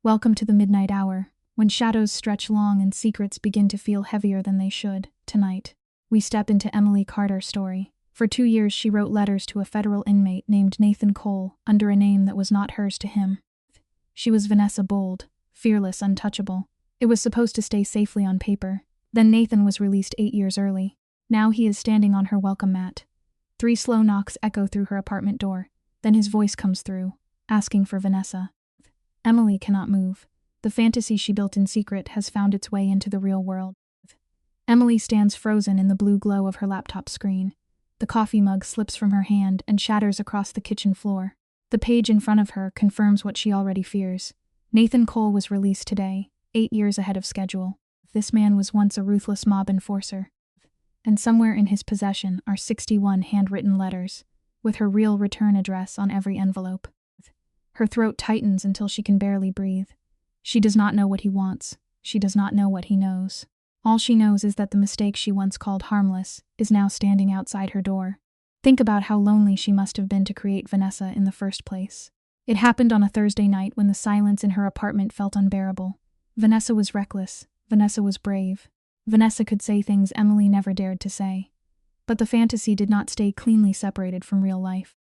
Welcome to the midnight hour, when shadows stretch long and secrets begin to feel heavier than they should. Tonight, we step into Emily Carter's story. For 2 years she wrote letters to a federal inmate named Nathan Cole under a name that was not hers to him. She was Vanessa Bold, fearless, untouchable. It was supposed to stay safely on paper. Then Nathan was released 8 years early. Now he is standing on her welcome mat. 3 slow knocks echo through her apartment door. Then his voice comes through, asking for Vanessa. Emily cannot move. The fantasy she built in secret has found its way into the real world. Emily stands frozen in the blue glow of her laptop screen. The coffee mug slips from her hand and shatters across the kitchen floor. The page in front of her confirms what she already fears. Nathan Cole was released today, 8 years ahead of schedule. This man was once a ruthless mob enforcer. And somewhere in his possession are 61 handwritten letters, with her real return address on every envelope. Her throat tightens until she can barely breathe. She does not know what he wants. She does not know what he knows. All she knows is that the mistake she once called harmless is now standing outside her door. Think about how lonely she must have been to create Vanessa in the first place. It happened on a Thursday night when the silence in her apartment felt unbearable. Vanessa was reckless. Vanessa was brave. Vanessa could say things Emily never dared to say. But the fantasy did not stay cleanly separated from real life.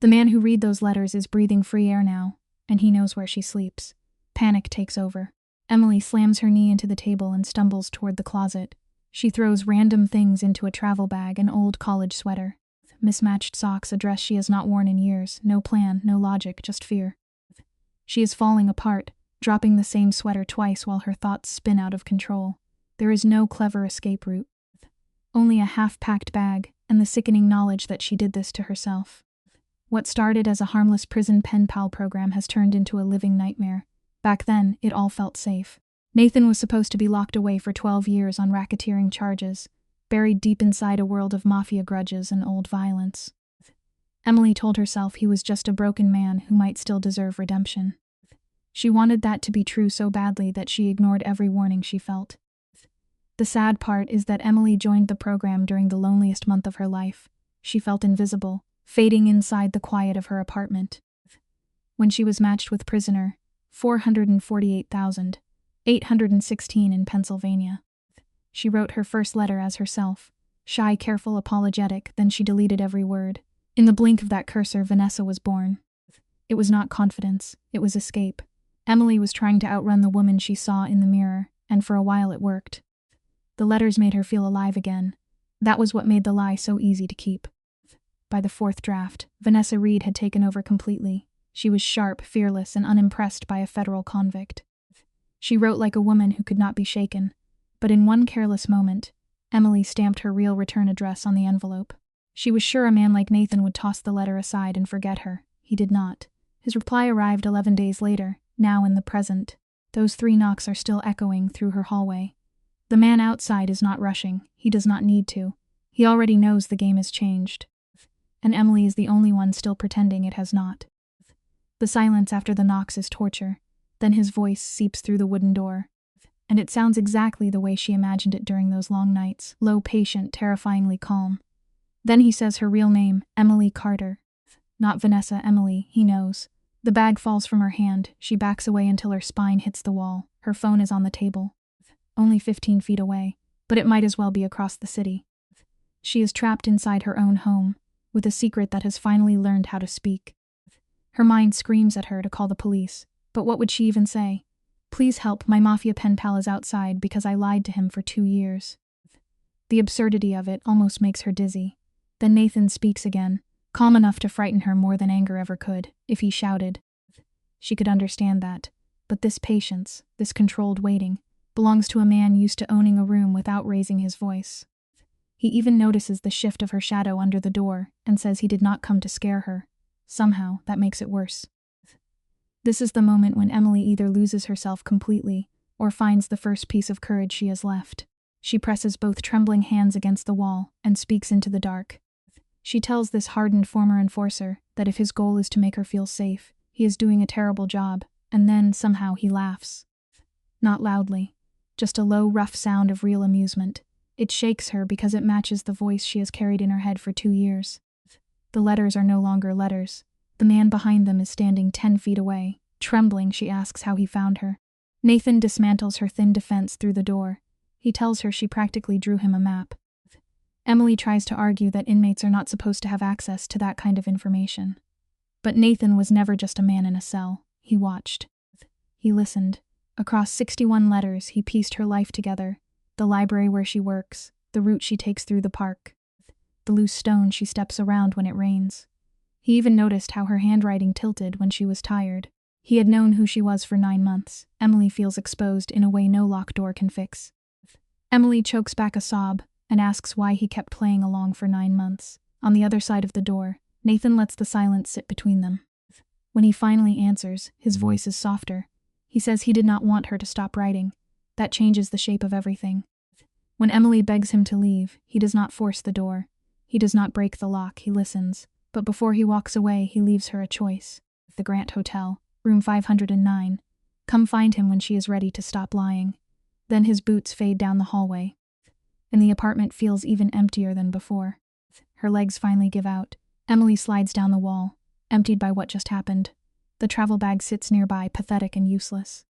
The man who read those letters is breathing free air now, and he knows where she sleeps. Panic takes over. Emily slams her knee into the table and stumbles toward the closet. She throws random things into a travel bag, an old college sweater, mismatched socks, a dress she has not worn in years, no plan, no logic, just fear. She is falling apart, dropping the same sweater twice while her thoughts spin out of control. There is no clever escape route. Only a half-packed bag, and the sickening knowledge that she did this to herself. What started as a harmless prison pen pal program has turned into a living nightmare. Back then, it all felt safe. Nathan was supposed to be locked away for 12 years on racketeering charges, buried deep inside a world of Mafia grudges and old violence. Emily told herself he was just a broken man who might still deserve redemption. She wanted that to be true so badly that she ignored every warning she felt. The sad part is that Emily joined the program during the loneliest month of her life. She felt invisible, fading inside the quiet of her apartment. When she was matched with prisoner 448,816 in Pennsylvania. She wrote her first letter as herself, shy, careful, apologetic, then she deleted every word. In the blink of that cursor, Vanessa was born. It was not confidence, it was escape. Emily was trying to outrun the woman she saw in the mirror, and for a while it worked. The letters made her feel alive again. That was what made the lie so easy to keep. By the 4th draft, Vanessa Reed had taken over completely. She was sharp, fearless, and unimpressed by a federal convict. She wrote like a woman who could not be shaken. But in one careless moment, Emily stamped her real return address on the envelope. She was sure a man like Nathan would toss the letter aside and forget her. He did not. His reply arrived 11 days later, now in the present. Those 3 knocks are still echoing through her hallway. The man outside is not rushing. He does not need to. He already knows the game has changed. And Emily is the only one still pretending it has not. The silence after the knocks is torture. Then his voice seeps through the wooden door. And it sounds exactly the way she imagined it during those long nights. Low, patient, terrifyingly calm. Then he says her real name, Emily Carter. Not Vanessa, Emily, he knows. The bag falls from her hand. She backs away until her spine hits the wall. Her phone is on the table. Only 15 feet away, but it might as well be across the city. She is trapped inside her own home, with a secret that has finally learned how to speak. Her mind screams at her to call the police, but what would she even say? Please help, my Mafia pen pal is outside because I lied to him for 2 years. The absurdity of it almost makes her dizzy. Then Nathan speaks again, calm enough to frighten her more than anger ever could. If he shouted, she could understand that. But this patience, this controlled waiting, belongs to a man used to owning a room without raising his voice. He even notices the shift of her shadow under the door and says he did not come to scare her. Somehow, that makes it worse. This is the moment when Emily either loses herself completely or finds the first piece of courage she has left. She presses both trembling hands against the wall and speaks into the dark. She tells this hardened former enforcer that if his goal is to make her feel safe, he is doing a terrible job, and then somehow he laughs. Not loudly, just a low, rough sound of real amusement. It shakes her because it matches the voice she has carried in her head for 2 years. The letters are no longer letters. The man behind them is standing 10 feet away, Trembling, she asks how he found her. Nathan dismantles her thin defense through the door. He tells her she practically drew him a map. Emily tries to argue that inmates are not supposed to have access to that kind of information. But Nathan was never just a man in a cell. He watched. He listened. Across 61 letters, he pieced her life together. The library where she works, the route she takes through the park, the loose stone she steps around when it rains. He even noticed how her handwriting tilted when she was tired. He had known who she was for 9 months. Emily feels exposed in a way no locked door can fix. Emily chokes back a sob and asks why he kept playing along for 9 months. On the other side of the door, Nathan lets the silence sit between them. When he finally answers, his voice is softer. He says he did not want her to stop writing. That changes the shape of everything. When Emily begs him to leave, he does not force the door. He does not break the lock, he listens. But before he walks away, he leaves her a choice. The Grant Hotel, room 509. Come find him when she is ready to stop lying. Then his boots fade down the hallway, and the apartment feels even emptier than before. Her legs finally give out. Emily slides down the wall, emptied by what just happened. The travel bag sits nearby, pathetic and useless.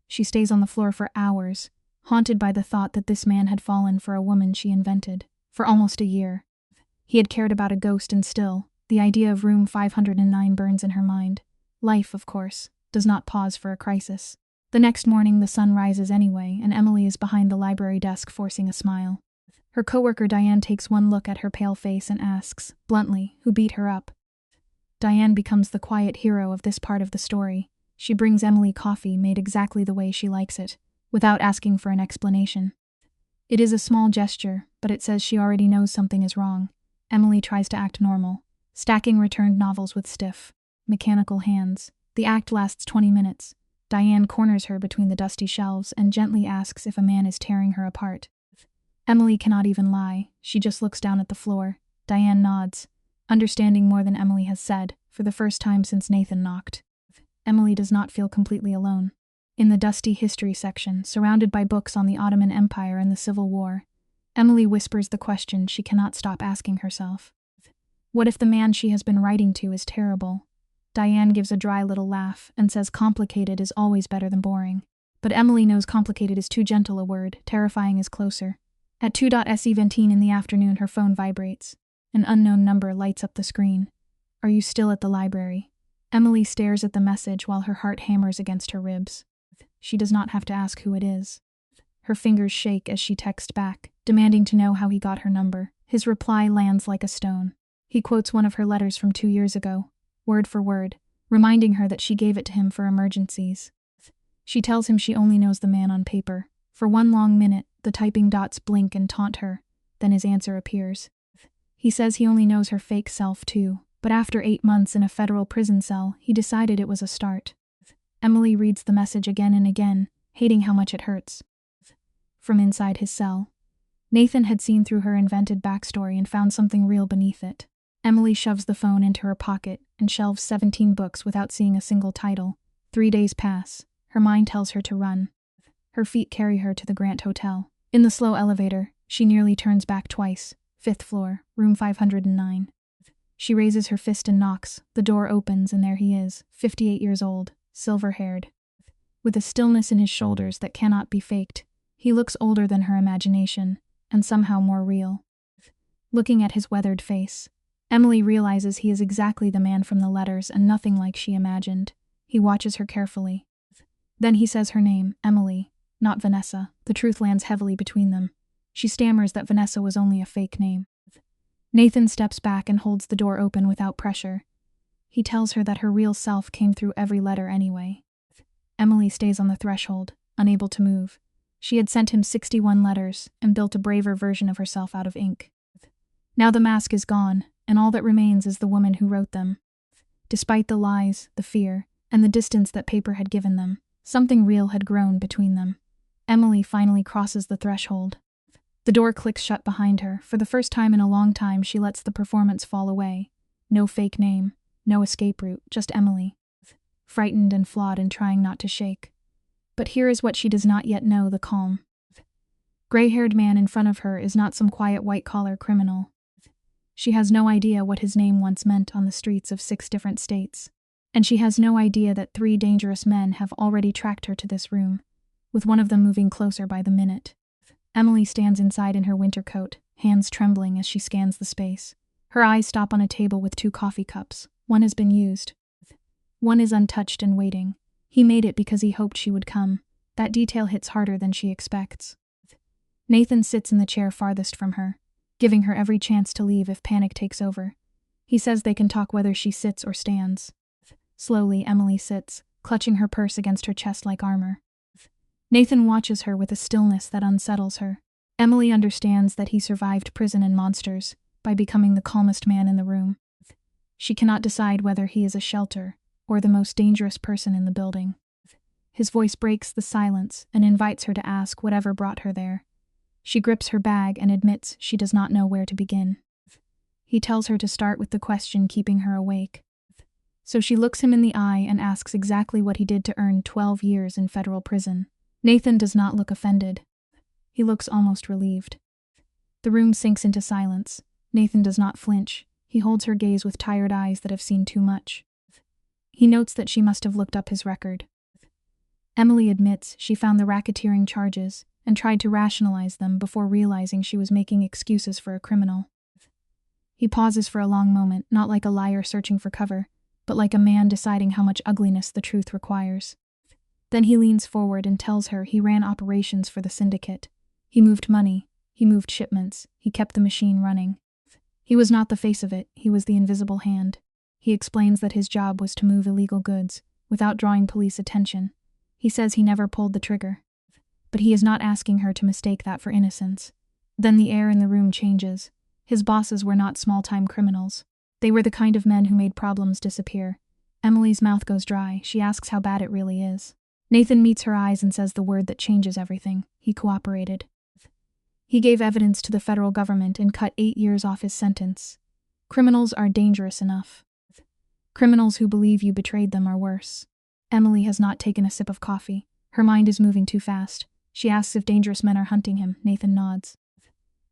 She stays on the floor for hours, haunted by the thought that this man had fallen for a woman she invented. For almost a year. He had cared about a ghost, and still, the idea of room 509 burns in her mind. Life, of course, does not pause for a crisis. The next morning the sun rises anyway, and Emily is behind the library desk forcing a smile. Her coworker Diane takes one look at her pale face and asks, bluntly, who beat her up. Diane becomes the quiet hero of this part of the story. She brings Emily coffee made exactly the way she likes it, without asking for an explanation. It is a small gesture, but it says she already knows something is wrong. Emily tries to act normal, stacking returned novels with stiff, mechanical hands. The act lasts 20 minutes. Diane corners her between the dusty shelves and gently asks if a man is tearing her apart. Emily cannot even lie. She just looks down at the floor. Diane nods, understanding more than Emily has said, for the first time since Nathan knocked. Emily does not feel completely alone. In the dusty history section, surrounded by books on the Ottoman Empire and the Civil War, Emily whispers the question she cannot stop asking herself. What if the man she has been writing to is terrible? Diane gives a dry little laugh and says complicated is always better than boring. But Emily knows complicated is too gentle a word, terrifying is closer. At 2:17 in the afternoon, her phone vibrates. An unknown number lights up the screen. Are you still at the library? Emily stares at the message while her heart hammers against her ribs. She does not have to ask who it is. Her fingers shake as she texts back, demanding to know how he got her number. His reply lands like a stone. He quotes one of her letters from 2 years ago, word for word, reminding her that she gave it to him for emergencies. She tells him she only knows the man on paper. For one long minute, the typing dots blink and taunt her. Then his answer appears. He says he only knows her fake self too, but after 8 months in a federal prison cell, he decided it was a start. Emily reads the message again and again, hating how much it hurts. From inside his cell, Nathan had seen through her invented backstory and found something real beneath it. Emily shoves the phone into her pocket and shelves 17 books without seeing a single title. 3 days pass. Her mind tells her to run. Her feet carry her to the Grant Hotel. In the slow elevator, she nearly turns back twice. 5th floor, room 509. She raises her fist and knocks. The door opens and there he is, 58 years old, silver-haired, with a stillness in his shoulders that cannot be faked. He looks older than her imagination, and somehow more real. Looking at his weathered face, Emily realizes he is exactly the man from the letters and nothing like she imagined. He watches her carefully. Then he says her name, Emily, not Vanessa. The truth lands heavily between them. She stammers that Vanessa was only a fake name. Nathan steps back and holds the door open without pressure. He tells her that her real self came through every letter anyway. Emily stays on the threshold, unable to move. She had sent him 61 letters and built a braver version of herself out of ink. Now the mask is gone, and all that remains is the woman who wrote them. Despite the lies, the fear, and the distance that paper had given them, something real had grown between them. Emily finally crosses the threshold. The door clicks shut behind her. For the first time in a long time, she lets the performance fall away. No fake name, no escape route, just Emily. Frightened and flawed and trying not to shake. But here is what she does not yet know, the calm. Gray-haired man in front of her is not some quiet white-collar criminal. She has no idea what his name once meant on the streets of 6 different states. And she has no idea that 3 dangerous men have already tracked her to this room, with one of them moving closer by the minute. Emily stands inside in her winter coat, hands trembling as she scans the space. Her eyes stop on a table with 2 coffee cups. One has been used. One is untouched and waiting. He made it because he hoped she would come. That detail hits harder than she expects. Nathan sits in the chair farthest from her, giving her every chance to leave if panic takes over. He says they can talk whether she sits or stands. Slowly, Emily sits, clutching her purse against her chest like armor. Nathan watches her with a stillness that unsettles her. Emily understands that he survived prison and monsters by becoming the calmest man in the room. She cannot decide whether he is a shelter or the most dangerous person in the building. His voice breaks the silence and invites her to ask whatever brought her there. She grips her bag and admits she does not know where to begin. He tells her to start with the question keeping her awake. So she looks him in the eye and asks exactly what he did to earn 12 years in federal prison. Nathan does not look offended. He looks almost relieved. The room sinks into silence. Nathan does not flinch. He holds her gaze with tired eyes that have seen too much. He notes that she must have looked up his record. Emily admits she found the racketeering charges and tried to rationalize them before realizing she was making excuses for a criminal. He pauses for a long moment, not like a liar searching for cover, but like a man deciding how much ugliness the truth requires. Then he leans forward and tells her he ran operations for the syndicate. He moved money, he moved shipments, he kept the machine running. He was not the face of it, he was the invisible hand. He explains that his job was to move illegal goods, without drawing police attention. He says he never pulled the trigger. But he is not asking her to mistake that for innocence. Then the air in the room changes. His bosses were not small-time criminals. They were the kind of men who made problems disappear. Emily's mouth goes dry. She asks how bad it really is. Nathan meets her eyes and says the word that changes everything. He cooperated. He gave evidence to the federal government and cut 8 years off his sentence. Criminals are dangerous enough. Criminals who believe you betrayed them are worse. Emily has not taken a sip of coffee. Her mind is moving too fast. She asks if dangerous men are hunting him. Nathan nods.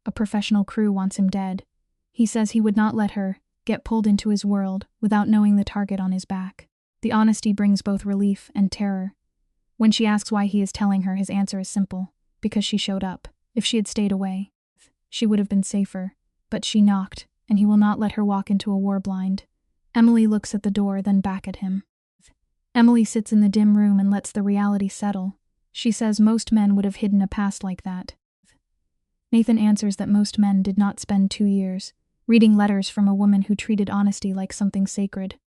A professional crew wants him dead. He says he would not let her get pulled into his world without knowing the target on his back. The honesty brings both relief and terror. When she asks why he is telling her, his answer is simple. Because she showed up. If she had stayed away, she would have been safer. But she knocked, and he will not let her walk into a war blind. Emily looks at the door, then back at him. Emily sits in the dim room and lets the reality settle. She says most men would have hidden a past like that. Nathan answers that most men did not spend 2 years reading letters from a woman who treated honesty like something sacred.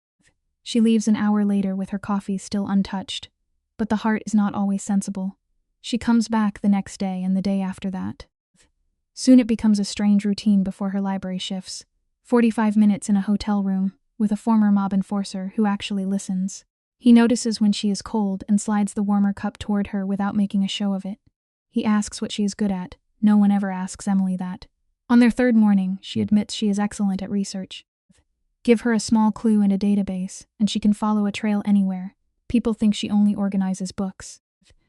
She leaves an hour later with her coffee still untouched. But the heart is not always sensible. She comes back the next day and the day after that. Soon it becomes a strange routine before her library shifts. 45 minutes in a hotel room with a former mob enforcer who actually listens. He notices when she is cold and slides the warmer cup toward her without making a show of it. He asks what she is good at. No one ever asks Emily that. On their 3rd morning, she admits she is excellent at research. Give her a small clue in a database, and she can follow a trail anywhere. People think she only organizes books.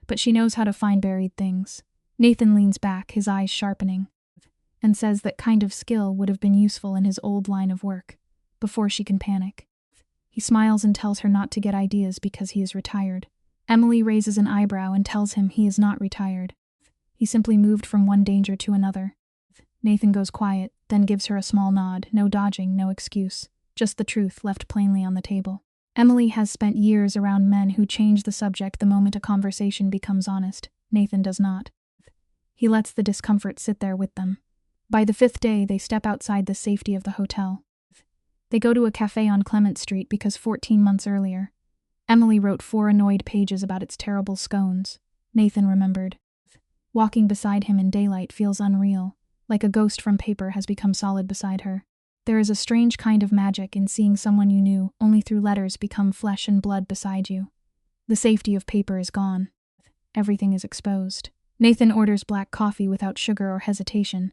But she knows how to find buried things. Nathan leans back, his eyes sharpening, and says that kind of skill would have been useful in his old line of work, before she can panic. He smiles and tells her not to get ideas because he is retired. Emily raises an eyebrow and tells him he is not retired. He simply moved from one danger to another. Nathan goes quiet, then gives her a small nod. No dodging, no excuse. Just the truth left plainly on the table. Emily has spent years around men who change the subject the moment a conversation becomes honest. Nathan does not. He lets the discomfort sit there with them. By the 5th day, they step outside the safety of the hotel. They go to a cafe on Clement Street because 14 months earlier, Emily wrote 4 annoyed pages about its terrible scones. Nathan remembered. Walking beside him in daylight feels unreal, like a ghost from paper has become solid beside her. There is a strange kind of magic in seeing someone you knew only through letters become flesh and blood beside you. The safety of paper is gone. Everything is exposed. Nathan orders black coffee without sugar or hesitation,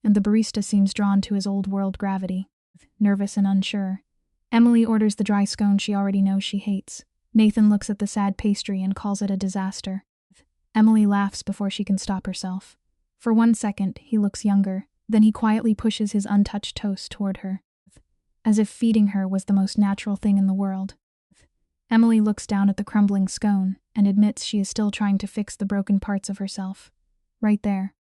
and the barista seems drawn to his old-world gravity, nervous and unsure. Emily orders the dry scone she already knows she hates. Nathan looks at the sad pastry and calls it a disaster. Emily laughs before she can stop herself. For 1 second, he looks younger. Then he quietly pushes his untouched toast toward her, as if feeding her was the most natural thing in the world. Emily looks down at the crumbling scone and admits she is still trying to fix the broken parts of herself. Right there,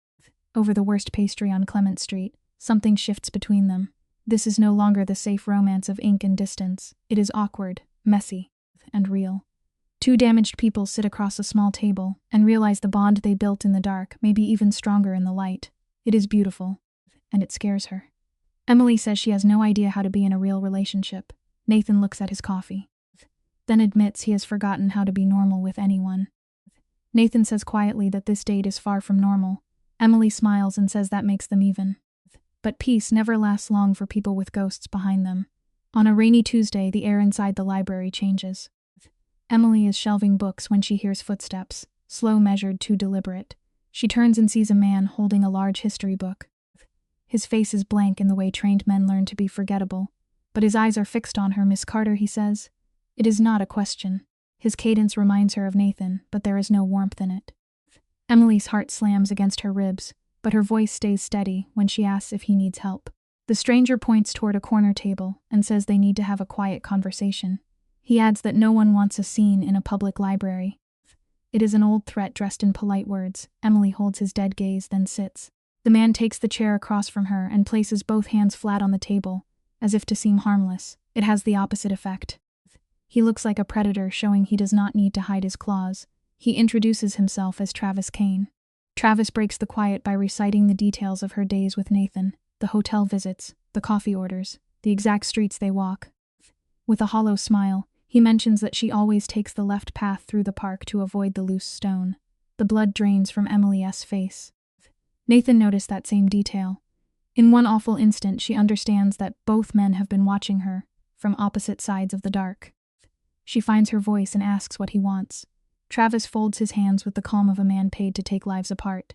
over the worst pastry on Clement Street, something shifts between them. This is no longer the safe romance of ink and distance. It is awkward, messy, and real. Two damaged people sit across a small table and realize the bond they built in the dark may be even stronger in the light. It is beautiful, and it scares her. Emily says she has no idea how to be in a real relationship. Nathan looks at his coffee, then admits he has forgotten how to be normal with anyone. Nathan says quietly that this date is far from normal. Emily smiles and says that makes them even. But peace never lasts long for people with ghosts behind them. On a rainy Tuesday, the air inside the library changes. Emily is shelving books when she hears footsteps, slow, measured, too deliberate. She turns and sees a man holding a large history book. His face is blank in the way trained men learn to be forgettable, but his eyes are fixed on her. "Miss Carter," he says. It is not a question. His cadence reminds her of Nathan, but there is no warmth in it. Emily's heart slams against her ribs, but her voice stays steady when she asks if he needs help. The stranger points toward a corner table and says they need to have a quiet conversation. He adds that no one wants a scene in a public library. It is an old threat dressed in polite words. Emily holds his dead gaze, then sits. The man takes the chair across from her and places both hands flat on the table, as if to seem harmless. It has the opposite effect. He looks like a predator, showing he does not need to hide his claws. He introduces himself as Travis Kane. Travis breaks the quiet by reciting the details of her days with Nathan, the hotel visits, the coffee orders, the exact streets they walk. With a hollow smile, he mentions that she always takes the left path through the park to avoid the loose stone. The blood drains from Emily's face. Nathan noticed that same detail. In one awful instant, she understands that both men have been watching her, from opposite sides of the dark. She finds her voice and asks what he wants. Travis folds his hands with the calm of a man paid to take lives apart.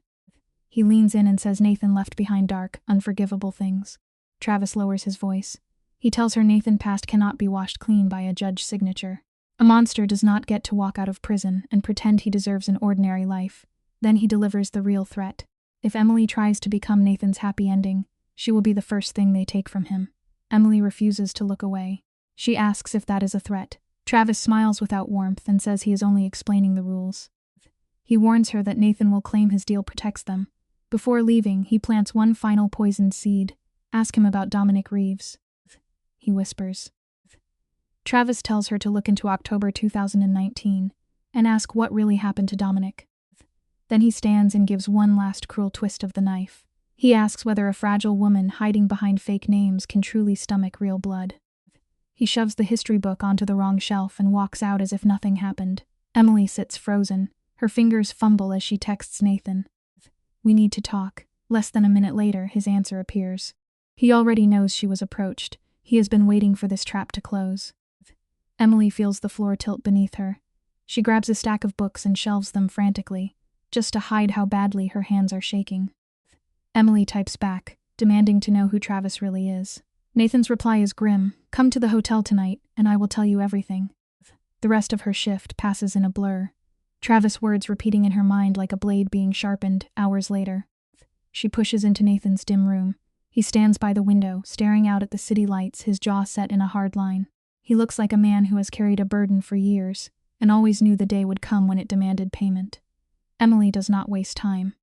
He leans in and says Nathan left behind dark, unforgivable things. Travis lowers his voice. He tells her Nathan's past cannot be washed clean by a judge's signature. A monster does not get to walk out of prison and pretend he deserves an ordinary life. Then he delivers the real threat. If Emily tries to become Nathan's happy ending, she will be the first thing they take from him. Emily refuses to look away. She asks if that is a threat. Travis smiles without warmth and says he is only explaining the rules. He warns her that Nathan will claim his deal protects them. Before leaving, he plants one final poisoned seed. Ask him about Dominic Reeves. He whispers. Travis tells her to look into October 2019 and ask what really happened to Dominic. Then he stands and gives one last cruel twist of the knife. He asks whether a fragile woman hiding behind fake names can truly stomach real blood. He shoves the history book onto the wrong shelf and walks out as if nothing happened. Emily sits frozen. Her fingers fumble as she texts Nathan. "We need to talk." Less than a minute later, his answer appears. He already knows she was approached. He has been waiting for this trap to close. Emily feels the floor tilt beneath her. She grabs a stack of books and shelves them frantically, just to hide how badly her hands are shaking. Emily types back, demanding to know who Travis really is. Nathan's reply is grim. "Come to the hotel tonight, and I will tell you everything." The rest of her shift passes in a blur. Travis' words repeating in her mind like a blade being sharpened hours later. She pushes into Nathan's dim room. He stands by the window, staring out at the city lights, his jaw set in a hard line. He looks like a man who has carried a burden for years, and always knew the day would come when it demanded payment. Emily does not waste time.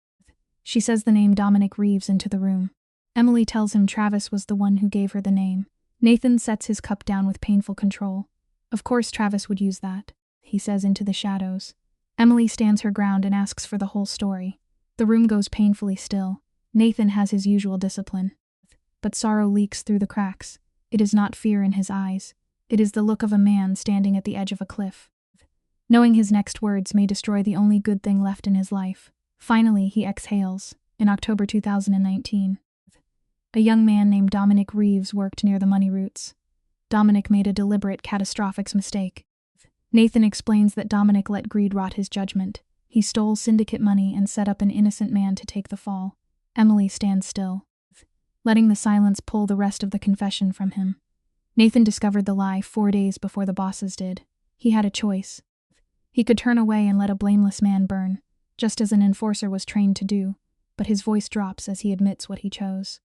She says the name Dominic Reeves into the room. Emily tells him Travis was the one who gave her the name. Nathan sets his cup down with painful control. Of course Travis would use that, he says into the shadows. Emily stands her ground and asks for the whole story. The room goes painfully still. Nathan has his usual discipline. But sorrow leaks through the cracks. It is not fear in his eyes. It is the look of a man standing at the edge of a cliff, knowing his next words may destroy the only good thing left in his life. Finally, he exhales. In October 2019, a young man named Dominic Reeves worked near the money routes. Dominic made a deliberate, catastrophic mistake. Nathan explains that Dominic let greed rot his judgment. He stole syndicate money and set up an innocent man to take the fall. Emily stands still, letting the silence pull the rest of the confession from him. Nathan discovered the lie 4 days before the bosses did. He had a choice. He could turn away and let a blameless man burn, just as an enforcer was trained to do, but his voice drops as he admits what he chose.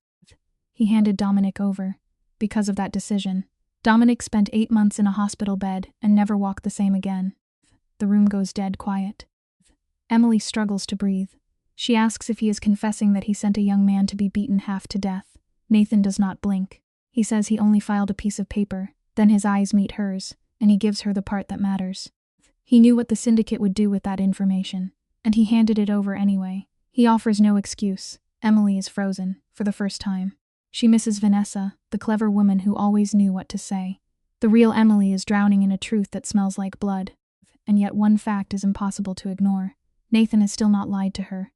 He handed Dominic over. Because of that decision, Dominic spent 8 months in a hospital bed and never walked the same again. The room goes dead quiet. Emily struggles to breathe. She asks if he is confessing that he sent a young man to be beaten half to death. Nathan does not blink. He says he only filed a piece of paper, then his eyes meet hers, and he gives her the part that matters. He knew what the syndicate would do with that information, and he handed it over anyway. He offers no excuse. Emily is frozen, for the first time. She misses Vanessa, the clever woman who always knew what to say. The real Emily is drowning in a truth that smells like blood. And yet one fact is impossible to ignore. Nathan has still not lied to her.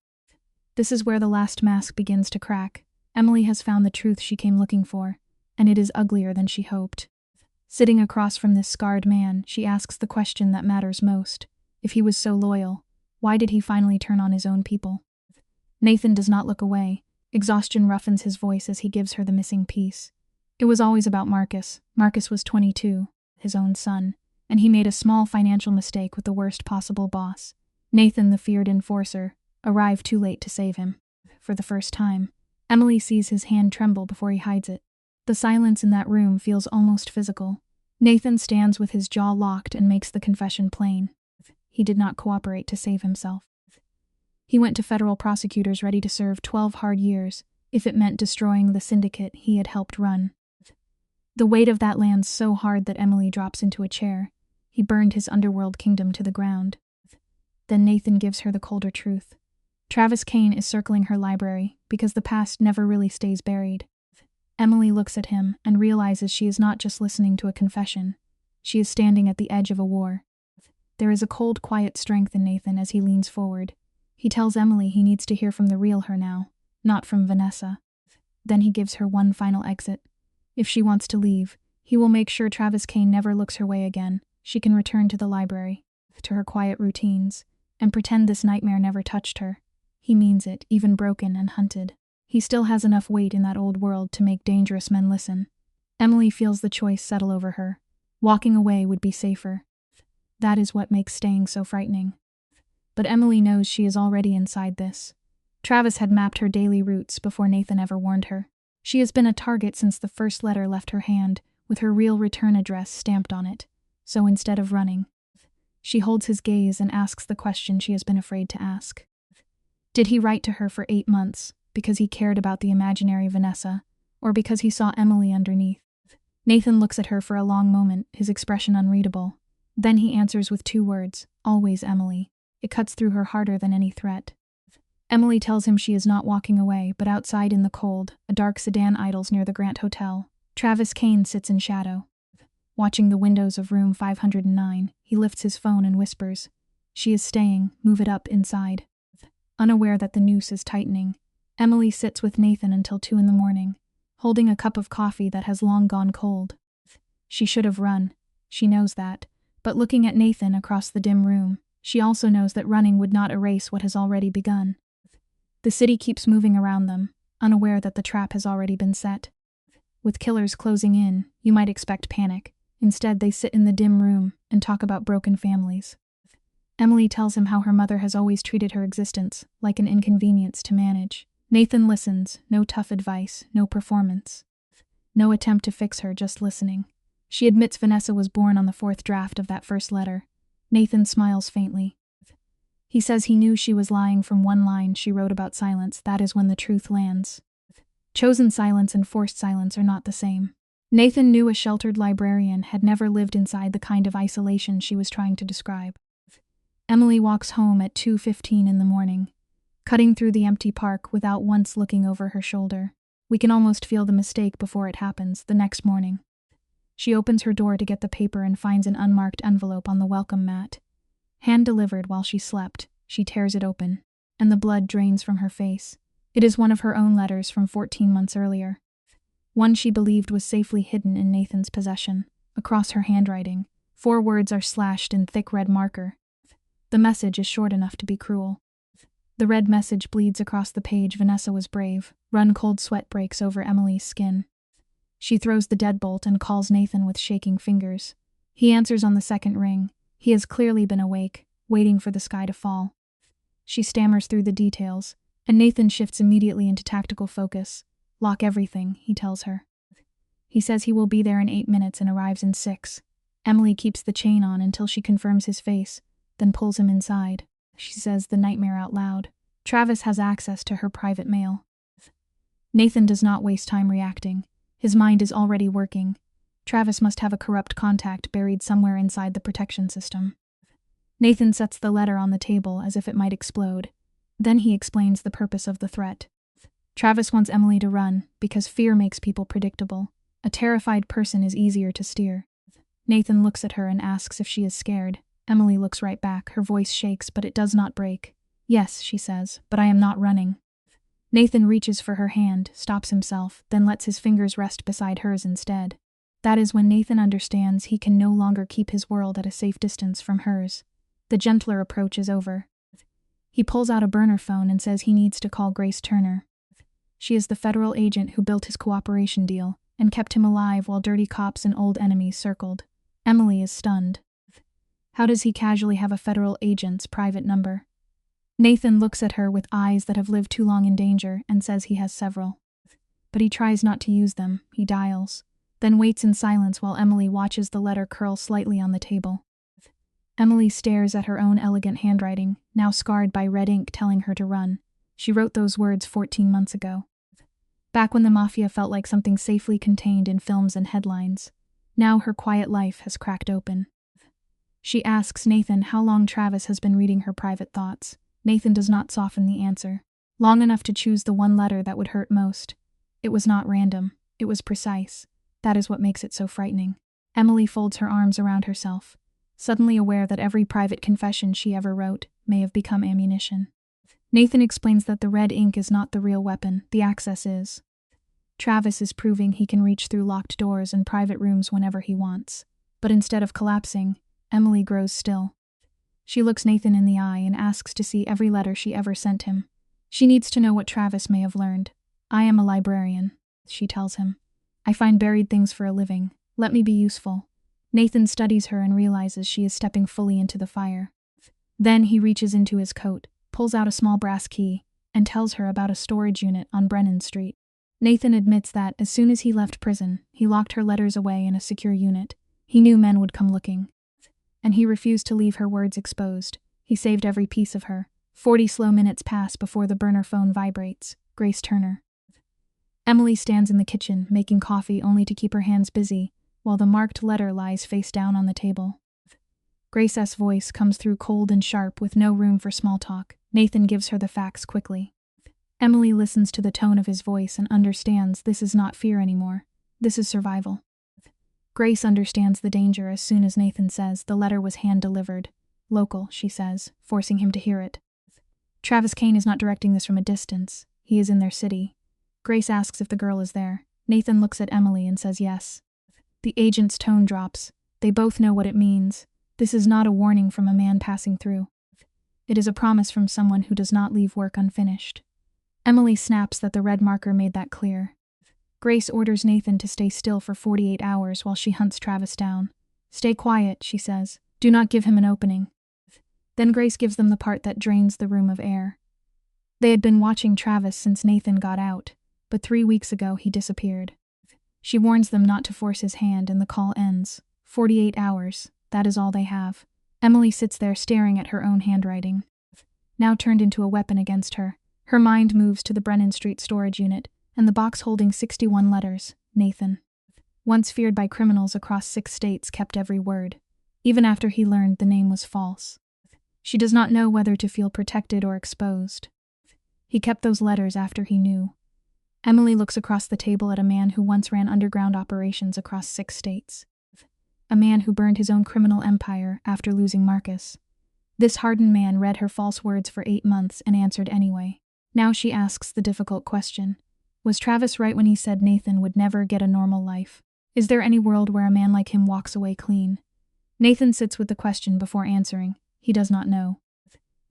This is where the last mask begins to crack. Emily has found the truth she came looking for, and it is uglier than she hoped. Sitting across from this scarred man, she asks the question that matters most. If he was so loyal, why did he finally turn on his own people? Nathan does not look away. Exhaustion roughens his voice as he gives her the missing piece. It was always about Marcus. Marcus was 22, his own son, and he made a small financial mistake with the worst possible boss. Nathan, the feared enforcer, arrived too late to save him. For the first time, Emily sees his hand tremble before he hides it. The silence in that room feels almost physical. Nathan stands with his jaw locked and makes the confession plain. He did not cooperate to save himself. He went to federal prosecutors ready to serve 12 hard years, if it meant destroying the syndicate he had helped run. The weight of that lands so hard that Emily drops into a chair. He burned his underworld kingdom to the ground. Then Nathan gives her the colder truth. Travis Kane is circling her library, because the past never really stays buried. Emily looks at him and realizes she is not just listening to a confession. She is standing at the edge of a war. There is a cold, quiet strength in Nathan as he leans forward. He tells Emily he needs to hear from the real her now, not from Vanessa. Then he gives her one final exit. If she wants to leave, he will make sure Travis Kane never looks her way again. She can return to the library, to her quiet routines, and pretend this nightmare never touched her. He means it, even broken and hunted. He still has enough weight in that old world to make dangerous men listen. Emily feels the choice settle over her. Walking away would be safer. That is what makes staying so frightening. But Emily knows she is already inside this. Travis had mapped her daily routes before Nathan ever warned her. She has been a target since the first letter left her hand, with her real return address stamped on it. So instead of running, she holds his gaze and asks the question she has been afraid to ask. Did he write to her for 8 months, because he cared about the imaginary Vanessa, or because he saw Emily underneath? Nathan looks at her for a long moment, his expression unreadable. Then he answers with 2 words, always Emily. It cuts through her harder than any threat. Emily tells him she is not walking away, but outside in the cold, a dark sedan idles near the Grant Hotel. Travis Kane sits in shadow. Watching the windows of room 509, he lifts his phone and whispers, "She is staying, move it up inside." Unaware that the noose is tightening, Emily sits with Nathan until 2 in the morning, holding a cup of coffee that has long gone cold. She should have run. She knows that. But looking at Nathan across the dim room, she also knows that running would not erase what has already begun. The city keeps moving around them, unaware that the trap has already been set. With killers closing in, you might expect panic. Instead, they sit in the dim room and talk about broken families. Emily tells him how her mother has always treated her existence like an inconvenience to manage. Nathan listens, no tough advice, no performance. No attempt to fix her, just listening. She admits Vanessa was born on the 4th draft of that first letter. Nathan smiles faintly. He says he knew she was lying from one line she wrote about silence. That is when the truth lands. Chosen silence and forced silence are not the same. Nathan knew a sheltered librarian had never lived inside the kind of isolation she was trying to describe. Emily walks home at 2:15 in the morning, cutting through the empty park without once looking over her shoulder. We can almost feel the mistake before it happens, the next morning. She opens her door to get the paper and finds an unmarked envelope on the welcome mat. Hand-delivered while she slept, she tears it open, and the blood drains from her face. It is one of her own letters from 14 months earlier. One she believed was safely hidden in Nathan's possession. Across her handwriting, 4 words are slashed in thick red marker. The message is short enough to be cruel. The red message bleeds across the page. Vanessa was brave. Run. Cold sweat breaks over Emily's skin. She throws the deadbolt and calls Nathan with shaking fingers. He answers on the 2nd ring. He has clearly been awake, waiting for the sky to fall. She stammers through the details, and Nathan shifts immediately into tactical focus. Lock everything, he tells her. He says he will be there in 8 minutes and arrives in 6. Emily keeps the chain on until she confirms his face, then pulls him inside. She says the nightmare out loud. Travis has access to her private mail. Nathan does not waste time reacting. His mind is already working. Travis must have a corrupt contact buried somewhere inside the protection system. Nathan sets the letter on the table as if it might explode. Then he explains the purpose of the threat. Travis wants Emily to run because fear makes people predictable. A terrified person is easier to steer. Nathan looks at her and asks if she is scared. Emily looks right back. Her voice shakes, but it does not break. Yes, she says, but I am not running. Nathan reaches for her hand, stops himself, then lets his fingers rest beside hers instead. That is when Nathan understands he can no longer keep his world at a safe distance from hers. The gentler approach is over. He pulls out a burner phone and says he needs to call Grace Turner. She is the federal agent who built his cooperation deal and kept him alive while dirty cops and old enemies circled. Emily is stunned. How does he casually have a federal agent's private number? Nathan looks at her with eyes that have lived too long in danger and says he has several. But he tries not to use them. He dials, then waits in silence while Emily watches the letter curl slightly on the table. Emily stares at her own elegant handwriting, now scarred by red ink telling her to run. She wrote those words 14 months ago. Back when the Mafia felt like something safely contained in films and headlines. Now her quiet life has cracked open. She asks Nathan how long Travis has been reading her private thoughts. Nathan does not soften the answer. Long enough to choose the one letter that would hurt most. It was not random. It was precise. That is what makes it so frightening. Emily folds her arms around herself, suddenly aware that every private confession she ever wrote may have become ammunition. Nathan explains that the red ink is not the real weapon, the access is. Travis is proving he can reach through locked doors and private rooms whenever he wants. But instead of collapsing, Emily grows still. She looks Nathan in the eye and asks to see every letter she ever sent him. She needs to know what Travis may have learned. I am a librarian, she tells him. I find buried things for a living. Let me be useful. Nathan studies her and realizes she is stepping fully into the fire. Then he reaches into his coat, pulls out a small brass key, and tells her about a storage unit on Brennan Street. Nathan admits that, as soon as he left prison, he locked her letters away in a secure unit. He knew men would come looking. And he refused to leave her words exposed. He saved every piece of her. 40 slow minutes pass before the burner phone vibrates. Grace Turner. Emily stands in the kitchen, making coffee only to keep her hands busy, while the marked letter lies face down on the table. Grace's voice comes through cold and sharp with no room for small talk. Nathan gives her the facts quickly. Emily listens to the tone of his voice and understands this is not fear anymore. This is survival. Grace understands the danger as soon as Nathan says the letter was hand-delivered. Local, she says, forcing him to hear it. Travis Kane is not directing this from a distance. He is in their city. Grace asks if the girl is there. Nathan looks at Emily and says yes. The agent's tone drops. They both know what it means. This is not a warning from a man passing through. It is a promise from someone who does not leave work unfinished. Emily snaps that the red marker made that clear. Grace orders Nathan to stay still for 48 hours while she hunts Travis down. Stay quiet, she says. Do not give him an opening. Then Grace gives them the part that drains the room of air. They had been watching Travis since Nathan got out, but 3 weeks ago he disappeared. She warns them not to force his hand and the call ends. 48 hours, that is all they have. Emily sits there staring at her own handwriting, now turned into a weapon against her. Her mind moves to the Brennan Street storage unit and the box holding 61 letters. Nathan, once feared by criminals across 6 states, kept every word, even after he learned the name was false. She does not know whether to feel protected or exposed. He kept those letters after he knew. Emily looks across the table at a man who once ran underground operations across 6 states. A man who burned his own criminal empire after losing Marcus. This hardened man read her false words for 8 months and answered anyway. Now she asks the difficult question. Was Travis right when he said Nathan would never get a normal life? Is there any world where a man like him walks away clean? Nathan sits with the question before answering. He does not know.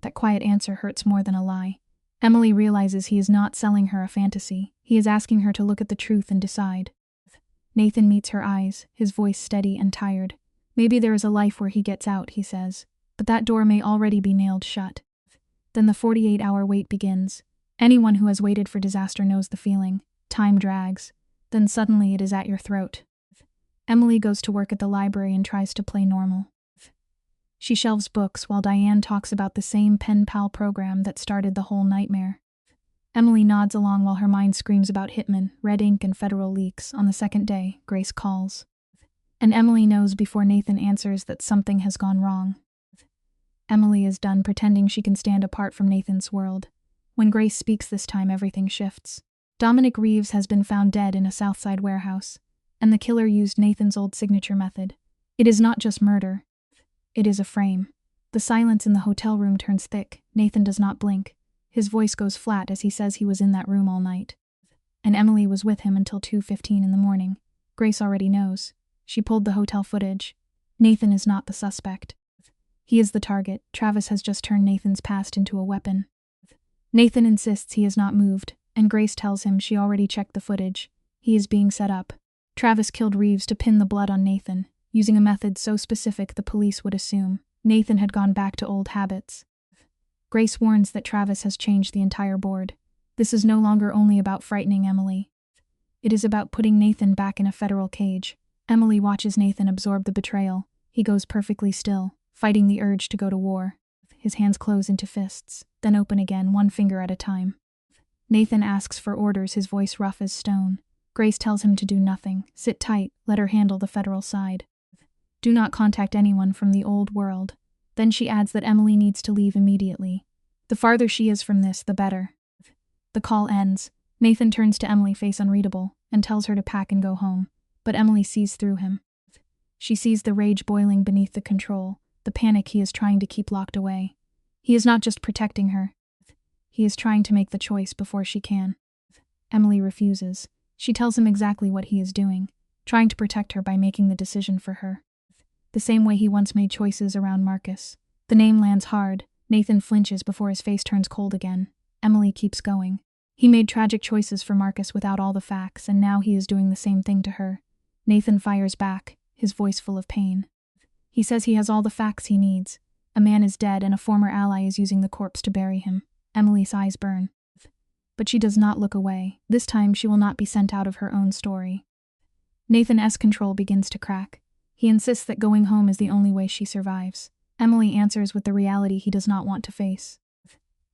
That quiet answer hurts more than a lie. Emily realizes he is not selling her a fantasy. He is asking her to look at the truth and decide. Nathan meets her eyes, his voice steady and tired. Maybe there is a life where he gets out, he says, but that door may already be nailed shut. Then the 48-hour wait begins. Anyone who has waited for disaster knows the feeling. Time drags. Then suddenly it is at your throat. Emily goes to work at the library and tries to play normal. She shelves books while Diane talks about the same pen pal program that started the whole nightmare. Emily nods along while her mind screams about hitmen, red ink, and federal leaks. On the second day, Grace calls. And Emily knows before Nathan answers that something has gone wrong. Emily is done pretending she can stand apart from Nathan's world. When Grace speaks this time, everything shifts. Dominic Reeves has been found dead in a Southside warehouse, and the killer used Nathan's old signature method. It is not just murder. It is a frame. The silence in the hotel room turns thick. Nathan does not blink. His voice goes flat as he says he was in that room all night. And Emily was with him until 2:15 in the morning. Grace already knows. She pulled the hotel footage. Nathan is not the suspect. He is the target. Travis has just turned Nathan's past into a weapon. Nathan insists he is not moved, and Grace tells him she already checked the footage. He is being set up. Travis killed Reeves to pin the blood on Nathan, using a method so specific the police would assume Nathan had gone back to old habits. Grace warns that Travis has changed the entire board. This is no longer only about frightening Emily. It is about putting Nathan back in a federal cage. Emily watches Nathan absorb the betrayal. He goes perfectly still, fighting the urge to go to war. His hands close into fists, then open again, one finger at a time. Nathan asks for orders, his voice rough as stone. Grace tells him to do nothing. Sit tight, let her handle the federal side. Do not contact anyone from the old world. Then she adds that Emily needs to leave immediately. The farther she is from this, the better. The call ends. Nathan turns to Emily, face unreadable, and tells her to pack and go home. But Emily sees through him. She sees the rage boiling beneath the control, the panic he is trying to keep locked away. He is not just protecting her. He is trying to make the choice before she can. Emily refuses. She tells him exactly what he is doing, trying to protect her by making the decision for her. The same way he once made choices around Marcus. The name lands hard. Nathan flinches before his face turns cold again. Emily keeps going. He made tragic choices for Marcus without all the facts, and now he is doing the same thing to her. Nathan fires back, his voice full of pain. He says he has all the facts he needs. A man is dead and a former ally is using the corpse to bury him. Emily's eyes burn. But she does not look away. This time she will not be sent out of her own story. Nathan's control begins to crack. He insists that going home is the only way she survives. Emily answers with the reality he does not want to face.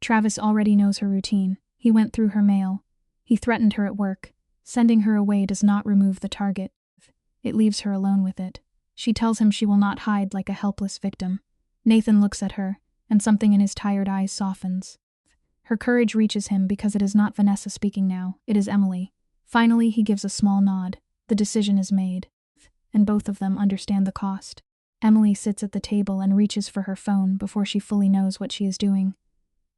Travis already knows her routine. He went through her mail. He threatened her at work. Sending her away does not remove the target. It leaves her alone with it. She tells him she will not hide like a helpless victim. Nathan looks at her, and something in his tired eyes softens. Her courage reaches him because it is not Vanessa speaking now, it is Emily. Finally, he gives a small nod. The decision is made. And both of them understand the cost. Emily sits at the table and reaches for her phone before she fully knows what she is doing.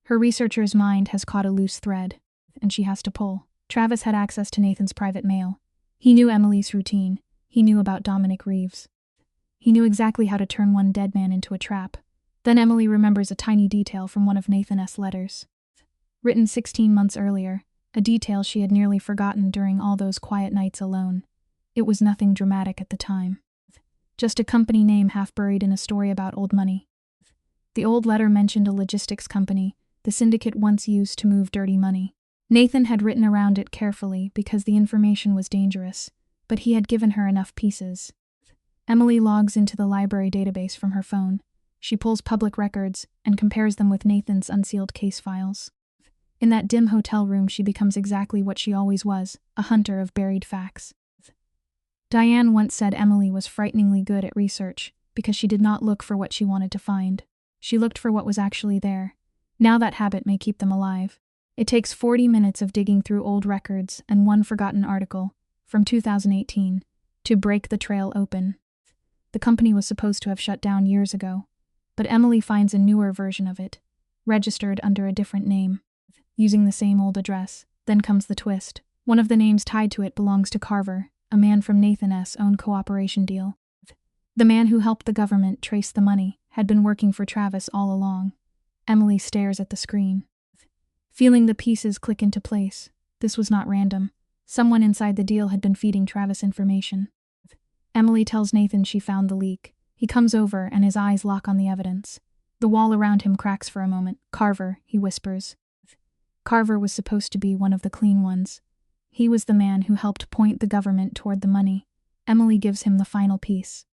Her researcher's mind has caught a loose thread, and she has to pull. Travis had access to Nathan's private mail. He knew Emily's routine. He knew about Dominic Reeves. He knew exactly how to turn one dead man into a trap. Then Emily remembers a tiny detail from one of Nathan's letters. Written 16 months earlier, a detail she had nearly forgotten during all those quiet nights alone. It was nothing dramatic at the time. Just a company name half buried in a story about old money. The old letter mentioned a logistics company, the syndicate once used to move dirty money. Nathan had written around it carefully because the information was dangerous, but he had given her enough pieces. Emily logs into the library database from her phone. She pulls public records and compares them with Nathan's unsealed case files. In that dim hotel room, she becomes exactly what she always was, a hunter of buried facts. Diane once said Emily was frighteningly good at research because she did not look for what she wanted to find. She looked for what was actually there. Now that habit may keep them alive. It takes 40 minutes of digging through old records and one forgotten article, from 2018, to break the trail open. The company was supposed to have shut down years ago, but Emily finds a newer version of it, registered under a different name, using the same old address. Then comes the twist. One of the names tied to it belongs to Carver, a man from Nathan's own cooperation deal. The man who helped the government trace the money had been working for Travis all along. Emily stares at the screen, feeling the pieces click into place. This was not random. Someone inside the deal had been feeding Travis information. Emily tells Nathan she found the leak. He comes over and his eyes lock on the evidence. The wall around him cracks for a moment. Carver, he whispers. Carver was supposed to be one of the clean ones. He was the man who helped point the government toward the money. Emily gives him the final piece.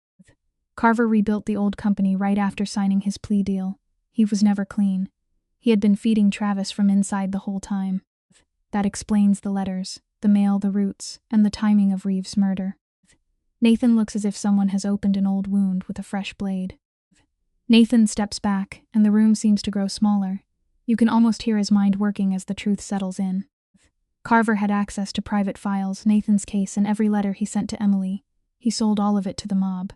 Carver rebuilt the old company right after signing his plea deal. He was never clean. He had been feeding Travis from inside the whole time. That explains the letters, the mail, the roots, and the timing of Reeves' murder. Nathan looks as if someone has opened an old wound with a fresh blade. Nathan steps back, and the room seems to grow smaller. You can almost hear his mind working as the truth settles in. Carver had access to private files, Nathan's case, and every letter he sent to Emily. He sold all of it to the mob,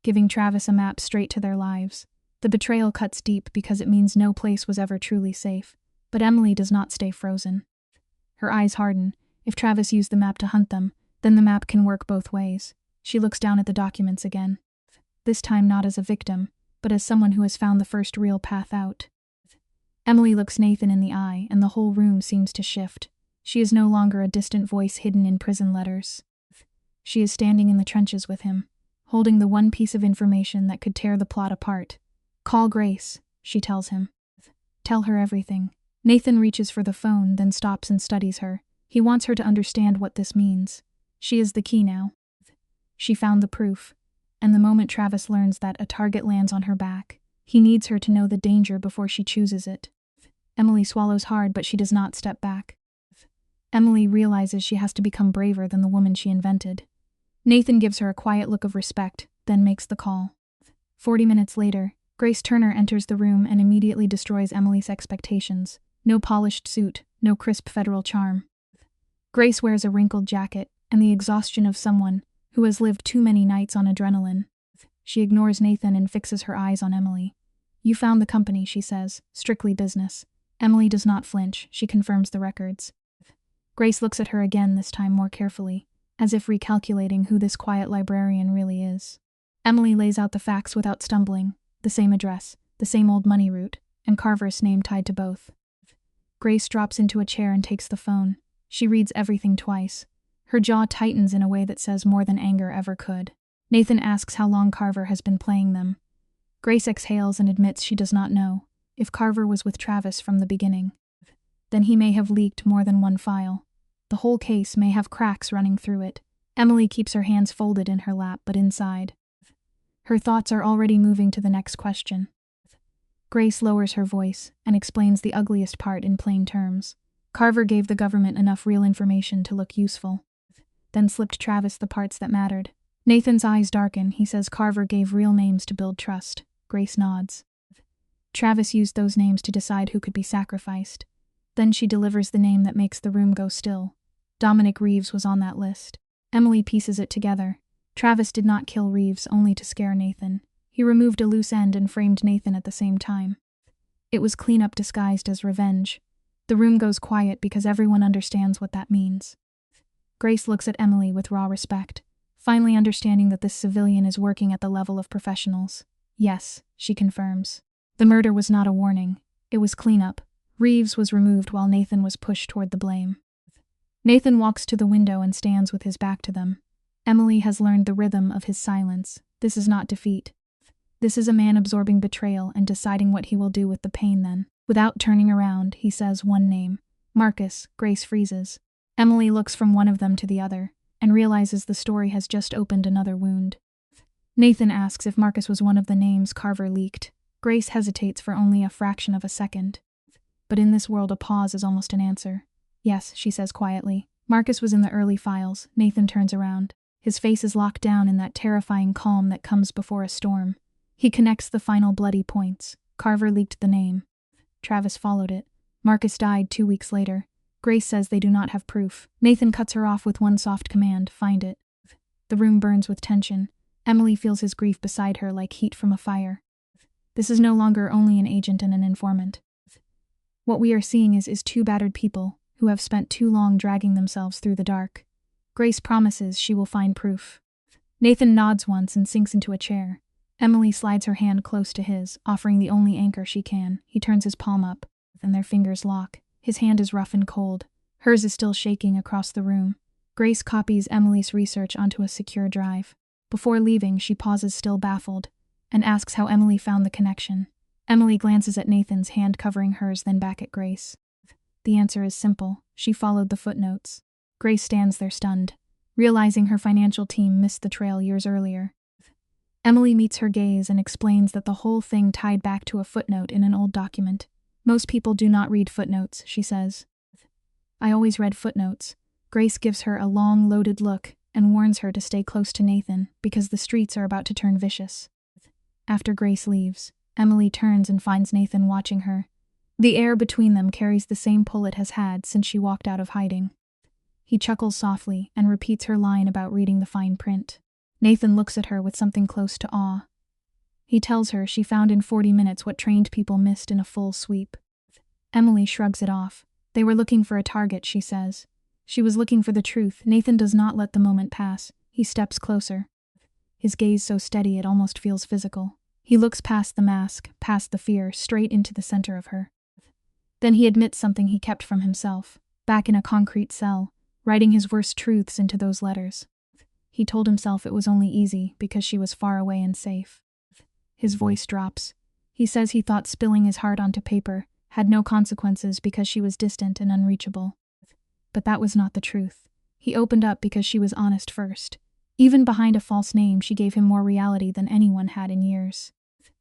giving Travis a map straight to their lives. The betrayal cuts deep because it means no place was ever truly safe. But Emily does not stay frozen. Her eyes harden. If Travis used the map to hunt them, then the map can work both ways. She looks down at the documents again. This time not as a victim, but as someone who has found the first real path out. Emily looks Nathan in the eye, and the whole room seems to shift. She is no longer a distant voice hidden in prison letters. She is standing in the trenches with him, holding the one piece of information that could tear the plot apart. "Call Grace," she tells him. "Tell her everything." Nathan reaches for the phone, then stops and studies her. He wants her to understand what this means. She is the key now. She found the proof. And the moment Travis learns that a target lands on her back, he needs her to know the danger before she chooses it. Emily swallows hard, but she does not step back. Emily realizes she has to become braver than the woman she invented. Nathan gives her a quiet look of respect, then makes the call. 40 minutes later, Grace Turner enters the room and immediately destroys Emily's expectations. No polished suit, no crisp federal charm. Grace wears a wrinkled jacket and the exhaustion of someone who has lived too many nights on adrenaline. She ignores Nathan and fixes her eyes on Emily. "You found the company," she says, "strictly business." Emily does not flinch. She confirms the records. Grace looks at her again, this time more carefully, as if recalculating who this quiet librarian really is. Emily lays out the facts without stumbling. The same address, the same old money route, and Carver's name tied to both. Grace drops into a chair and takes the phone. She reads everything twice. Her jaw tightens in a way that says more than anger ever could. Nathan asks how long Carver has been playing them. Grace exhales and admits she does not know. If Carver was with Travis from the beginning, then he may have leaked more than one file. The whole case may have cracks running through it. Emily keeps her hands folded in her lap, but inside. Her thoughts are already moving to the next question. Grace lowers her voice and explains the ugliest part in plain terms. Carver gave the government enough real information to look useful, then slipped Travis the parts that mattered. Nathan's eyes darken. He says Carver gave real names to build trust. Grace nods. Travis used those names to decide who could be sacrificed. Then she delivers the name that makes the room go still. Dominic Reeves was on that list. Emily pieces it together. Travis did not kill Reeves only to scare Nathan. He removed a loose end and framed Nathan at the same time. It was cleanup disguised as revenge. The room goes quiet because everyone understands what that means. Grace looks at Emily with raw respect, finally understanding that this civilian is working at the level of professionals. "Yes," she confirms. "The murder was not a warning. It was cleanup. Reeves was removed while Nathan was pushed toward the blame." Nathan walks to the window and stands with his back to them. Emily has learned the rhythm of his silence. This is not defeat. This is a man absorbing betrayal and deciding what he will do with the pain then. Without turning around, he says one name. "Marcus." Grace freezes. Emily looks from one of them to the other, and realizes the story has just opened another wound. Nathan asks if Marcus was one of the names Carver leaked. Grace hesitates for only a fraction of a second. But in this world a pause is almost an answer. "Yes," she says quietly. "Marcus was in the early files." Nathan turns around. His face is locked down in that terrifying calm that comes before a storm. He connects the final bloody points. Carver leaked the name. Travis followed it. Marcus died 2 weeks later. Grace says they do not have proof. Nathan cuts her off with one soft command: "Find it." The room burns with tension. Emily feels his grief beside her like heat from a fire. This is no longer only an agent and an informant. What we are seeing is two battered people who have spent too long dragging themselves through the dark. Grace promises she will find proof. Nathan nods once and sinks into a chair. Emily slides her hand close to his, offering the only anchor she can. He turns his palm up, and their fingers lock. His hand is rough and cold. Hers is still shaking across the room. Grace copies Emily's research onto a secure drive. Before leaving, she pauses, still baffled, and asks how Emily found the connection. Emily glances at Nathan's hand covering hers, then back at Grace. The answer is simple. She followed the footnotes. Grace stands there stunned, realizing her financial team missed the trail years earlier. Emily meets her gaze and explains that the whole thing tied back to a footnote in an old document. Most people do not read footnotes, she says. I always read footnotes. Grace gives her a long, loaded look and warns her to stay close to Nathan because the streets are about to turn vicious. After Grace leaves, Emily turns and finds Nathan watching her. The air between them carries the same pull it has had since she walked out of hiding. He chuckles softly and repeats her line about reading the fine print. Nathan looks at her with something close to awe. He tells her she found in 40 minutes what trained people missed in a full sweep. Emily shrugs it off. They were looking for a target, she says. She was looking for the truth. Nathan does not let the moment pass. He steps closer. His gaze so steady it almost feels physical. He looks past the mask, past the fear, straight into the center of her. Then he admits something he kept from himself, back in a concrete cell, writing his worst truths into those letters. He told himself it was only easy because she was far away and safe. His voice drops. He says he thought spilling his heart onto paper had no consequences because she was distant and unreachable. But that was not the truth. He opened up because she was honest first. Even behind a false name, she gave him more reality than anyone had in years.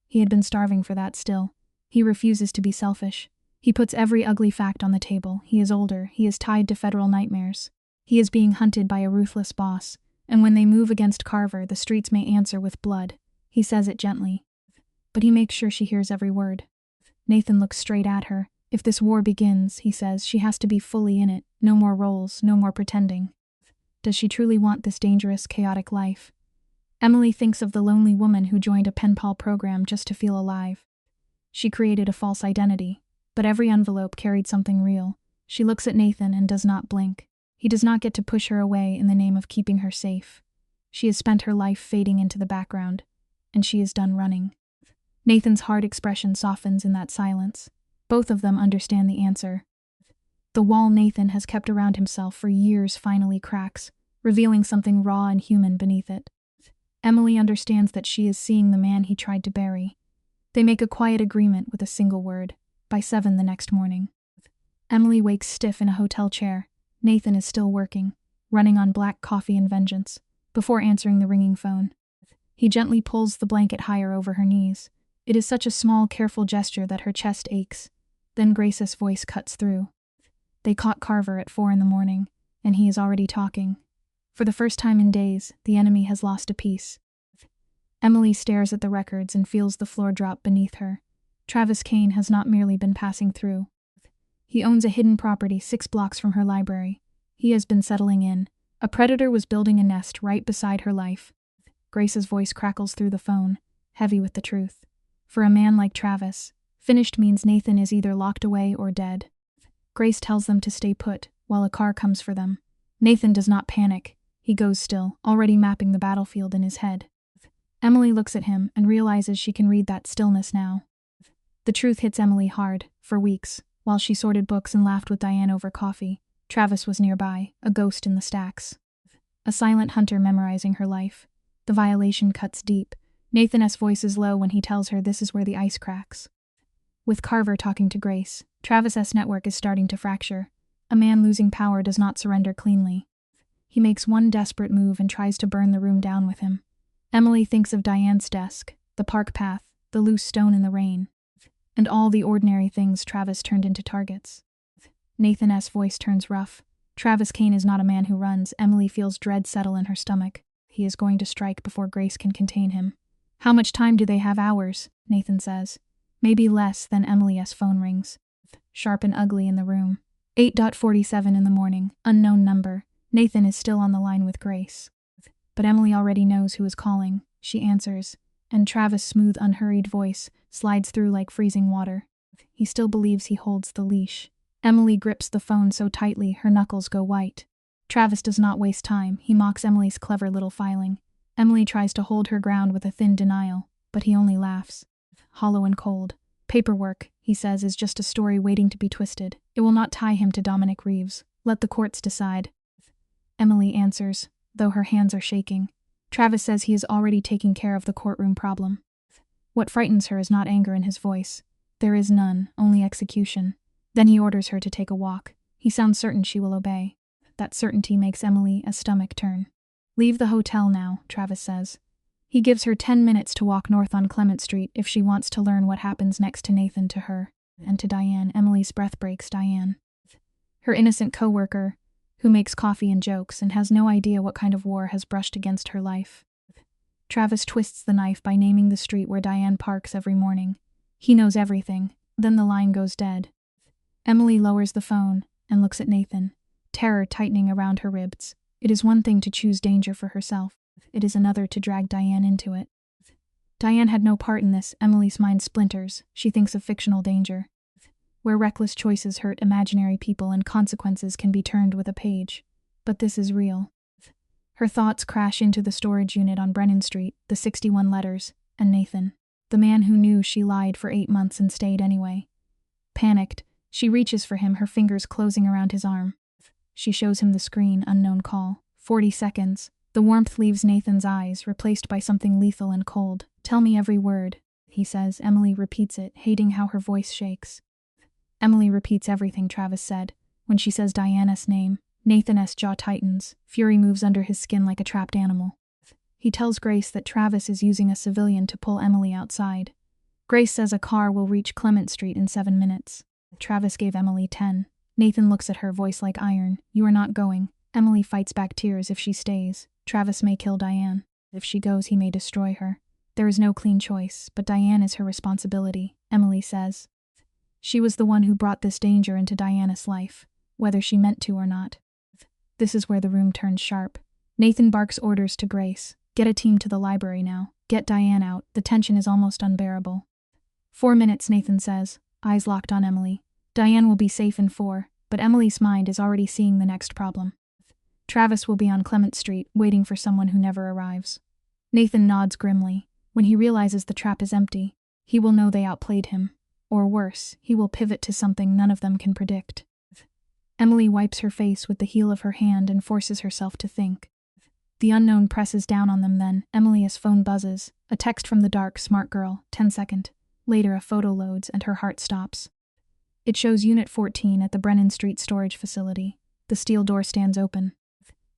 He had been starving for that still. He refuses to be selfish. He puts every ugly fact on the table. He is older. He is tied to federal nightmares. He is being hunted by a ruthless boss. And when they move against Carver, the streets may answer with blood. He says it gently. But he makes sure she hears every word. Nathan looks straight at her. If this war begins, he says, she has to be fully in it. No more roles, no more pretending. Does she truly want this dangerous, chaotic life? Emily thinks of the lonely woman who joined a pen pal program just to feel alive. She created a false identity, but every envelope carried something real. She looks at Nathan and does not blink. He does not get to push her away in the name of keeping her safe. She has spent her life fading into the background, and she is done running. Nathan's hard expression softens in that silence. Both of them understand the answer. The wall Nathan has kept around himself for years finally cracks, revealing something raw and human beneath it. Emily understands that she is seeing the man he tried to bury. They make a quiet agreement with a single word. By 7 the next morning. Emily wakes stiff in a hotel chair. Nathan is still working, running on black coffee and vengeance, before answering the ringing phone. He gently pulls the blanket higher over her knees. It is such a small, careful gesture that her chest aches. Then Grace's voice cuts through. They caught Carver at 4 in the morning, and he is already talking. For the first time in days, the enemy has lost a piece. Emily stares at the records and feels the floor drop beneath her. Travis Kane has not merely been passing through. He owns a hidden property 6 blocks from her library. He has been settling in. A predator was building a nest right beside her life. Grace's voice crackles through the phone, heavy with the truth. For a man like Travis, finished means Nathan is either locked away or dead. Grace tells them to stay put, while a car comes for them. Nathan does not panic. He goes still, already mapping the battlefield in his head. Emily looks at him and realizes she can read that stillness now. The truth hits Emily hard. For weeks, while she sorted books and laughed with Diane over coffee, Travis was nearby, a ghost in the stacks. A silent hunter memorizing her life. The violation cuts deep. Nathan's voice is low when he tells her this is where the ice cracks. With Carver talking to Grace, Travis's network is starting to fracture. A man losing power does not surrender cleanly. He makes one desperate move and tries to burn the room down with him. Emily thinks of Diane's desk, the park path, the loose stone in the rain, and all the ordinary things Travis turned into targets. Nathan's voice turns rough. Travis Kane is not a man who runs. Emily feels dread settle in her stomach. He is going to strike before Grace can contain him. How much time do they have? Hours, Nathan says. Maybe less. Then Emily's phone rings. Sharp and ugly in the room. 8:47 in the morning. Unknown number. Nathan is still on the line with Grace. But Emily already knows who is calling. She answers, and Travis' smooth, unhurried voice slides through like freezing water. He still believes he holds the leash. Emily grips the phone so tightly her knuckles go white. Travis does not waste time. He mocks Emily's clever little filing. Emily tries to hold her ground with a thin denial, but he only laughs. Hollow and cold. Paperwork, he says, is just a story waiting to be twisted. It will not tie him to Dominic Reeves. Let the courts decide. Emily answers, though her hands are shaking. Travis says he is already taking care of the courtroom problem. What frightens her is not anger in his voice. There is none, only execution. Then he orders her to take a walk. He sounds certain she will obey. That certainty makes Emily's stomach turn. Leave the hotel now, Travis says. He gives her 10 minutes to walk north on Clement Street if she wants to learn what happens next to Nathan, to her, and to Diane. Emily's breath breaks. Diane, her innocent co-worker, who makes coffee and jokes and has no idea what kind of war has brushed against her life. Travis twists the knife by naming the street where Diane parks every morning. He knows everything. Then the line goes dead. Emily lowers the phone and looks at Nathan, terror tightening around her ribs. It is one thing to choose danger for herself. It is another to drag Diane into it. Diane had no part in this. Emily's mind splinters. She thinks of fictional danger, where reckless choices hurt imaginary people and consequences can be turned with a page. But this is real. Her thoughts crash into the storage unit on Brennan Street, the 61 letters, and Nathan, the man who knew she lied for 8 months and stayed anyway. Panicked, she reaches for him, her fingers closing around his arm. She shows him the screen. Unknown call. 40 seconds. The warmth leaves Nathan's eyes, replaced by something lethal and cold. Tell me every word, he says. Emily repeats it, hating how her voice shakes. Emily repeats everything Travis said. When she says Diana's name, Nathan's jaw tightens. Fury moves under his skin like a trapped animal. He tells Grace that Travis is using a civilian to pull Emily outside. Grace says a car will reach Clement Street in 7 minutes. Travis gave Emily 10. Nathan looks at her, voice like iron. You are not going. Emily fights back tears. If she stays, Travis may kill Diane. If she goes, he may destroy her. There is no clean choice, but Diane is her responsibility, Emily says. She was the one who brought this danger into Diana's life, whether she meant to or not. This is where the room turns sharp. Nathan barks orders to Grace. Get a team to the library now. Get Diane out. The tension is almost unbearable. 4 minutes, Nathan says, eyes locked on Emily. Diane will be safe in 4, but Emily's mind is already seeing the next problem. Travis will be on Clement Street, waiting for someone who never arrives. Nathan nods grimly. When he realizes the trap is empty, he will know they outplayed him. Or worse, he will pivot to something none of them can predict. Emily wipes her face with the heel of her hand and forces herself to think. The unknown presses down on them then. Emily's phone buzzes. A text from the dark, smart girl, 10 second. Later a photo loads and her heart stops. It shows Unit 14 at the Brennan Street storage facility. The steel door stands open.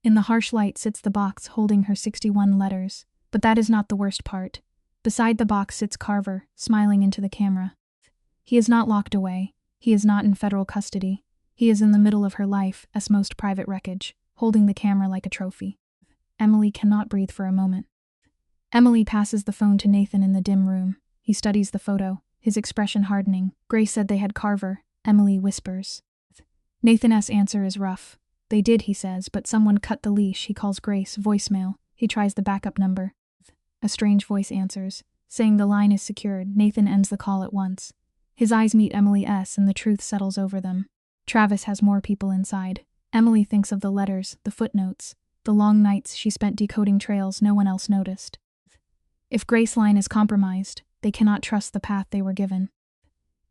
In the harsh light sits the box holding her 61 letters. But that is not the worst part. Beside the box sits Carver, smiling into the camera. He is not locked away. He is not in federal custody. He is in the middle of her life's most private wreckage, holding the camera like a trophy. Emily cannot breathe for a moment. Emily passes the phone to Nathan in the dim room. He studies the photo, his expression hardening. Grace said they had Carver, Emily whispers. Nathan's answer is rough. They did, he says, but someone cut the leash. He calls Grace, voicemail. He tries the backup number. A strange voice answers, saying the line is secured. Nathan ends the call at once. His eyes meet Emily's and the truth settles over them. Travis has more people inside. Emily thinks of the letters, the footnotes, the long nights she spent decoding trails no one else noticed. If Grace's line is compromised, they cannot trust the path they were given.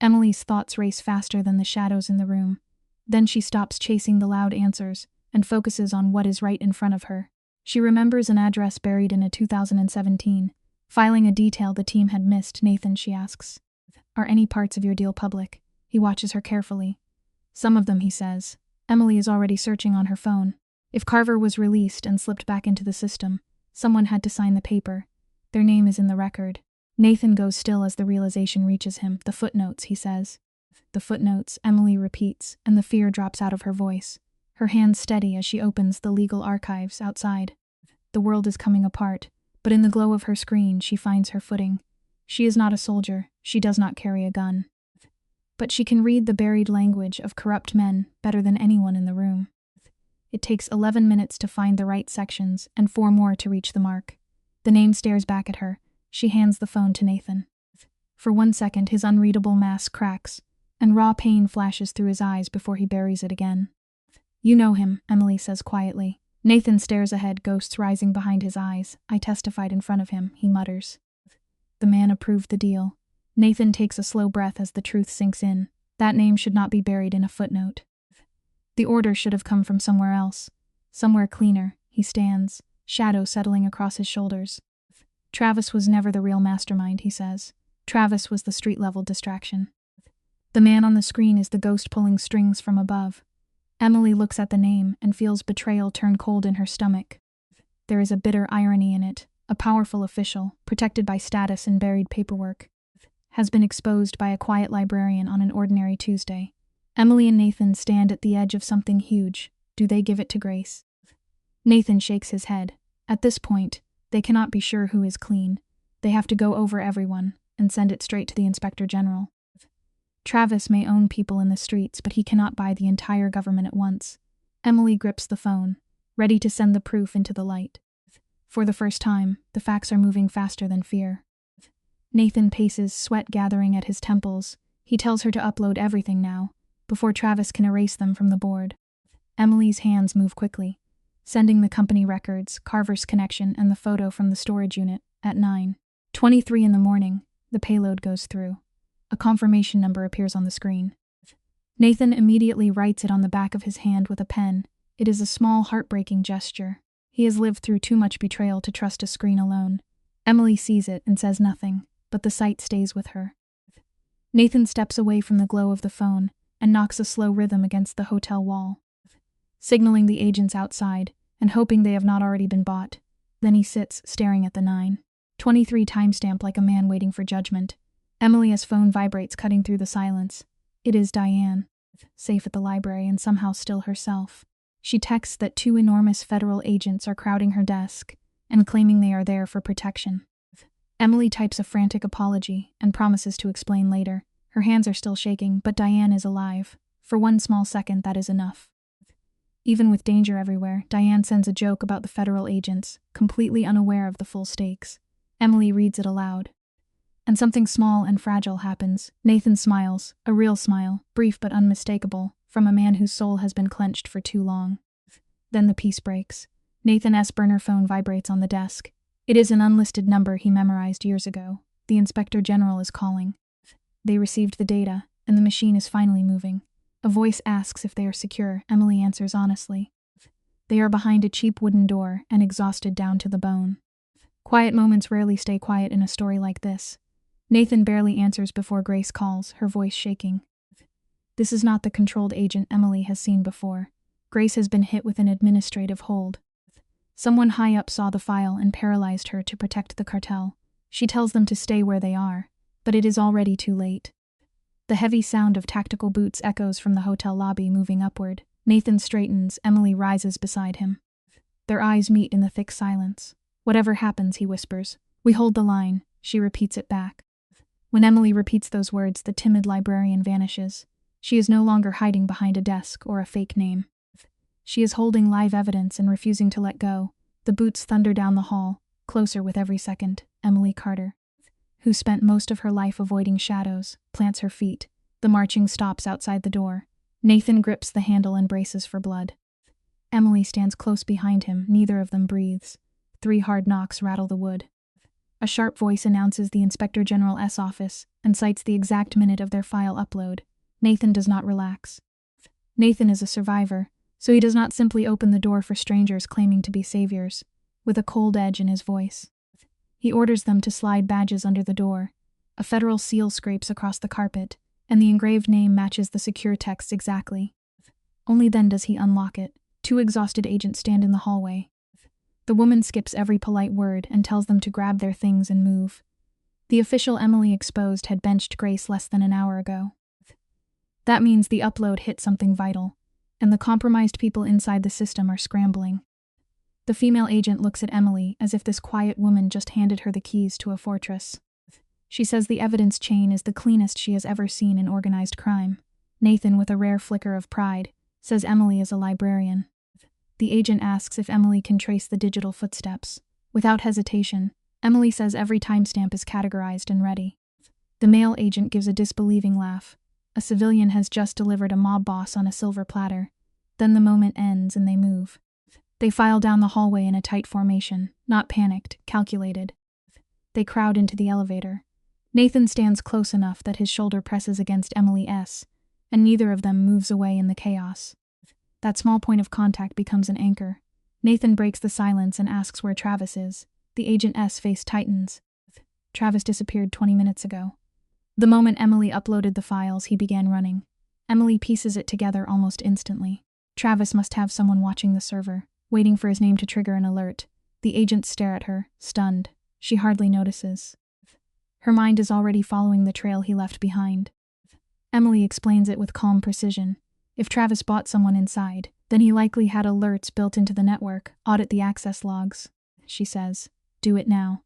Emily's thoughts race faster than the shadows in the room. Then she stops chasing the loud answers and focuses on what is right in front of her. She remembers an address buried in a 2017, filing a detail the team had missed. Nathan, she asks, are any parts of your deal public? He watches her carefully. Some of them, he says. Emily is already searching on her phone. If Carver was released and slipped back into the system, someone had to sign the paper. Their name is in the record. Nathan goes still as the realization reaches him. The footnotes, he says. The footnotes, Emily repeats, and the fear drops out of her voice. Her hands steady as she opens the legal archives outside. The world is coming apart, but in the glow of her screen she finds her footing. She is not a soldier, she does not carry a gun. But she can read the buried language of corrupt men better than anyone in the room. It takes 11 minutes to find the right sections and 4 more to reach the mark. The name stares back at her. She hands the phone to Nathan. For 1 second his unreadable mask cracks, and raw pain flashes through his eyes before he buries it again. You know him, Emily says quietly. Nathan stares ahead, ghosts rising behind his eyes. I testified in front of him, he mutters. The man approved the deal. Nathan takes a slow breath as the truth sinks in. That name should not be buried in a footnote. The order should have come from somewhere else. Somewhere cleaner. He stands, shadow settling across his shoulders. Travis was never the real mastermind, he says. Travis was the street-level distraction. The man on the screen is the ghost pulling strings from above. Emily looks at the name and feels betrayal turn cold in her stomach. There is a bitter irony in it. A powerful official, protected by status and buried paperwork, has been exposed by a quiet librarian on an ordinary Tuesday. Emily and Nathan stand at the edge of something huge. Do they give it to Grace? Nathan shakes his head. At this point, they cannot be sure who is clean. They have to go over everyone and send it straight to the Inspector General. Travis may own people in the streets, but he cannot buy the entire government at once. Emily grips the phone, ready to send the proof into the light. For the first time, the facts are moving faster than fear. Nathan paces, sweat gathering at his temples. He tells her to upload everything now, before Travis can erase them from the board. Emily's hands move quickly, sending the company records, Carver's connection, and the photo from the storage unit. At 9:23 in the morning, the payload goes through. A confirmation number appears on the screen. Nathan immediately writes it on the back of his hand with a pen. It is a small, heartbreaking gesture. He has lived through too much betrayal to trust a screen alone. Emily sees it and says nothing, but the sight stays with her. Nathan steps away from the glow of the phone and knocks a slow rhythm against the hotel wall, signaling the agents outside and hoping they have not already been bought. Then he sits, staring at the 9:23 timestamp like a man waiting for judgment. Emily's phone vibrates, cutting through the silence. It is Diane, safe at the library and somehow still herself. She texts that 2 enormous federal agents are crowding her desk and claiming they are there for protection. Emily types a frantic apology and promises to explain later. Her hands are still shaking, but Diane is alive. For one small second, that is enough. Even with danger everywhere, Diane sends a joke about the federal agents, completely unaware of the full stakes. Emily reads it aloud. And something small and fragile happens. Nathan smiles, a real smile, brief but unmistakable, from a man whose soul has been clenched for too long. Then the peace breaks. Nathan's burner phone vibrates on the desk. It is an unlisted number he memorized years ago. The Inspector General is calling. They received the data, and the machine is finally moving. A voice asks if they are secure. Emily answers honestly. They are behind a cheap wooden door and exhausted down to the bone. Quiet moments rarely stay quiet in a story like this. Nathan barely answers before Grace calls, her voice shaking. This is not the controlled agent Emily has seen before. Grace has been hit with an administrative hold. Someone high up saw the file and paralyzed her to protect the cartel. She tells them to stay where they are, but it is already too late. The heavy sound of tactical boots echoes from the hotel lobby, moving upward. Nathan straightens, Emily rises beside him. Their eyes meet in the thick silence. Whatever happens, he whispers. We hold the line. She repeats it back. When Emily repeats those words, the timid librarian vanishes. She is no longer hiding behind a desk or a fake name. She is holding live evidence and refusing to let go. The boots thunder down the hall, closer with every second. Emily Carter, who spent most of her life avoiding shadows, plants her feet. The marching stops outside the door. Nathan grips the handle and braces for blood. Emily stands close behind him. Neither of them breathes. 3 hard knocks rattle the wood. A sharp voice announces the Inspector General's office and cites the exact minute of their file upload. Nathan does not relax. Nathan is a survivor, so he does not simply open the door for strangers claiming to be saviors, with a cold edge in his voice. He orders them to slide badges under the door. A federal seal scrapes across the carpet, and the engraved name matches the secure text exactly. Only then does he unlock it. 2 exhausted agents stand in the hallway. The woman skips every polite word and tells them to grab their things and move. The official Emily exposed had benched Grace less than an hour ago. That means the upload hit something vital, and the compromised people inside the system are scrambling. The female agent looks at Emily as if this quiet woman just handed her the keys to a fortress. She says the evidence chain is the cleanest she has ever seen in organized crime. Nathan, with a rare flicker of pride, says Emily is a librarian. The agent asks if Emily can trace the digital footsteps. Without hesitation, Emily says every timestamp is categorized and ready. The male agent gives a disbelieving laugh. A civilian has just delivered a mob boss on a silver platter. Then the moment ends and they move. They file down the hallway in a tight formation, not panicked, calculated. They crowd into the elevator. Nathan stands close enough that his shoulder presses against Emily's, and neither of them moves away in the chaos. That small point of contact becomes an anchor. Nathan breaks the silence and asks where Travis is. The agent's face tightens. Travis disappeared 20 minutes ago. The moment Emily uploaded the files, he began running. Emily pieces it together almost instantly. Travis must have someone watching the server, waiting for his name to trigger an alert. The agents stare at her, stunned. She hardly notices. Her mind is already following the trail he left behind. Emily explains it with calm precision. If Travis bought someone inside, then he likely had alerts built into the network. Audit the access logs, she says. Do it now.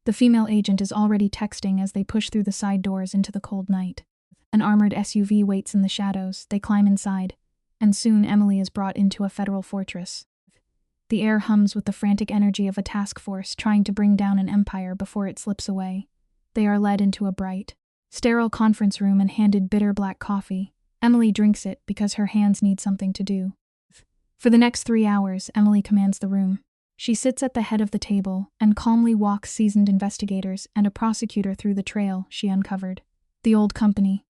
The female agent is already texting as they push through the side doors into the cold night. An armored SUV waits in the shadows. They climb inside, and soon Emily is brought into a federal fortress. The air hums with the frantic energy of a task force trying to bring down an empire before it slips away. They are led into a bright, sterile conference room and handed bitter black coffee. Emily drinks it because her hands need something to do. For the next 3 hours, Emily commands the room. She sits at the head of the table and calmly walks seasoned investigators and a prosecutor through the trail she uncovered. The old company,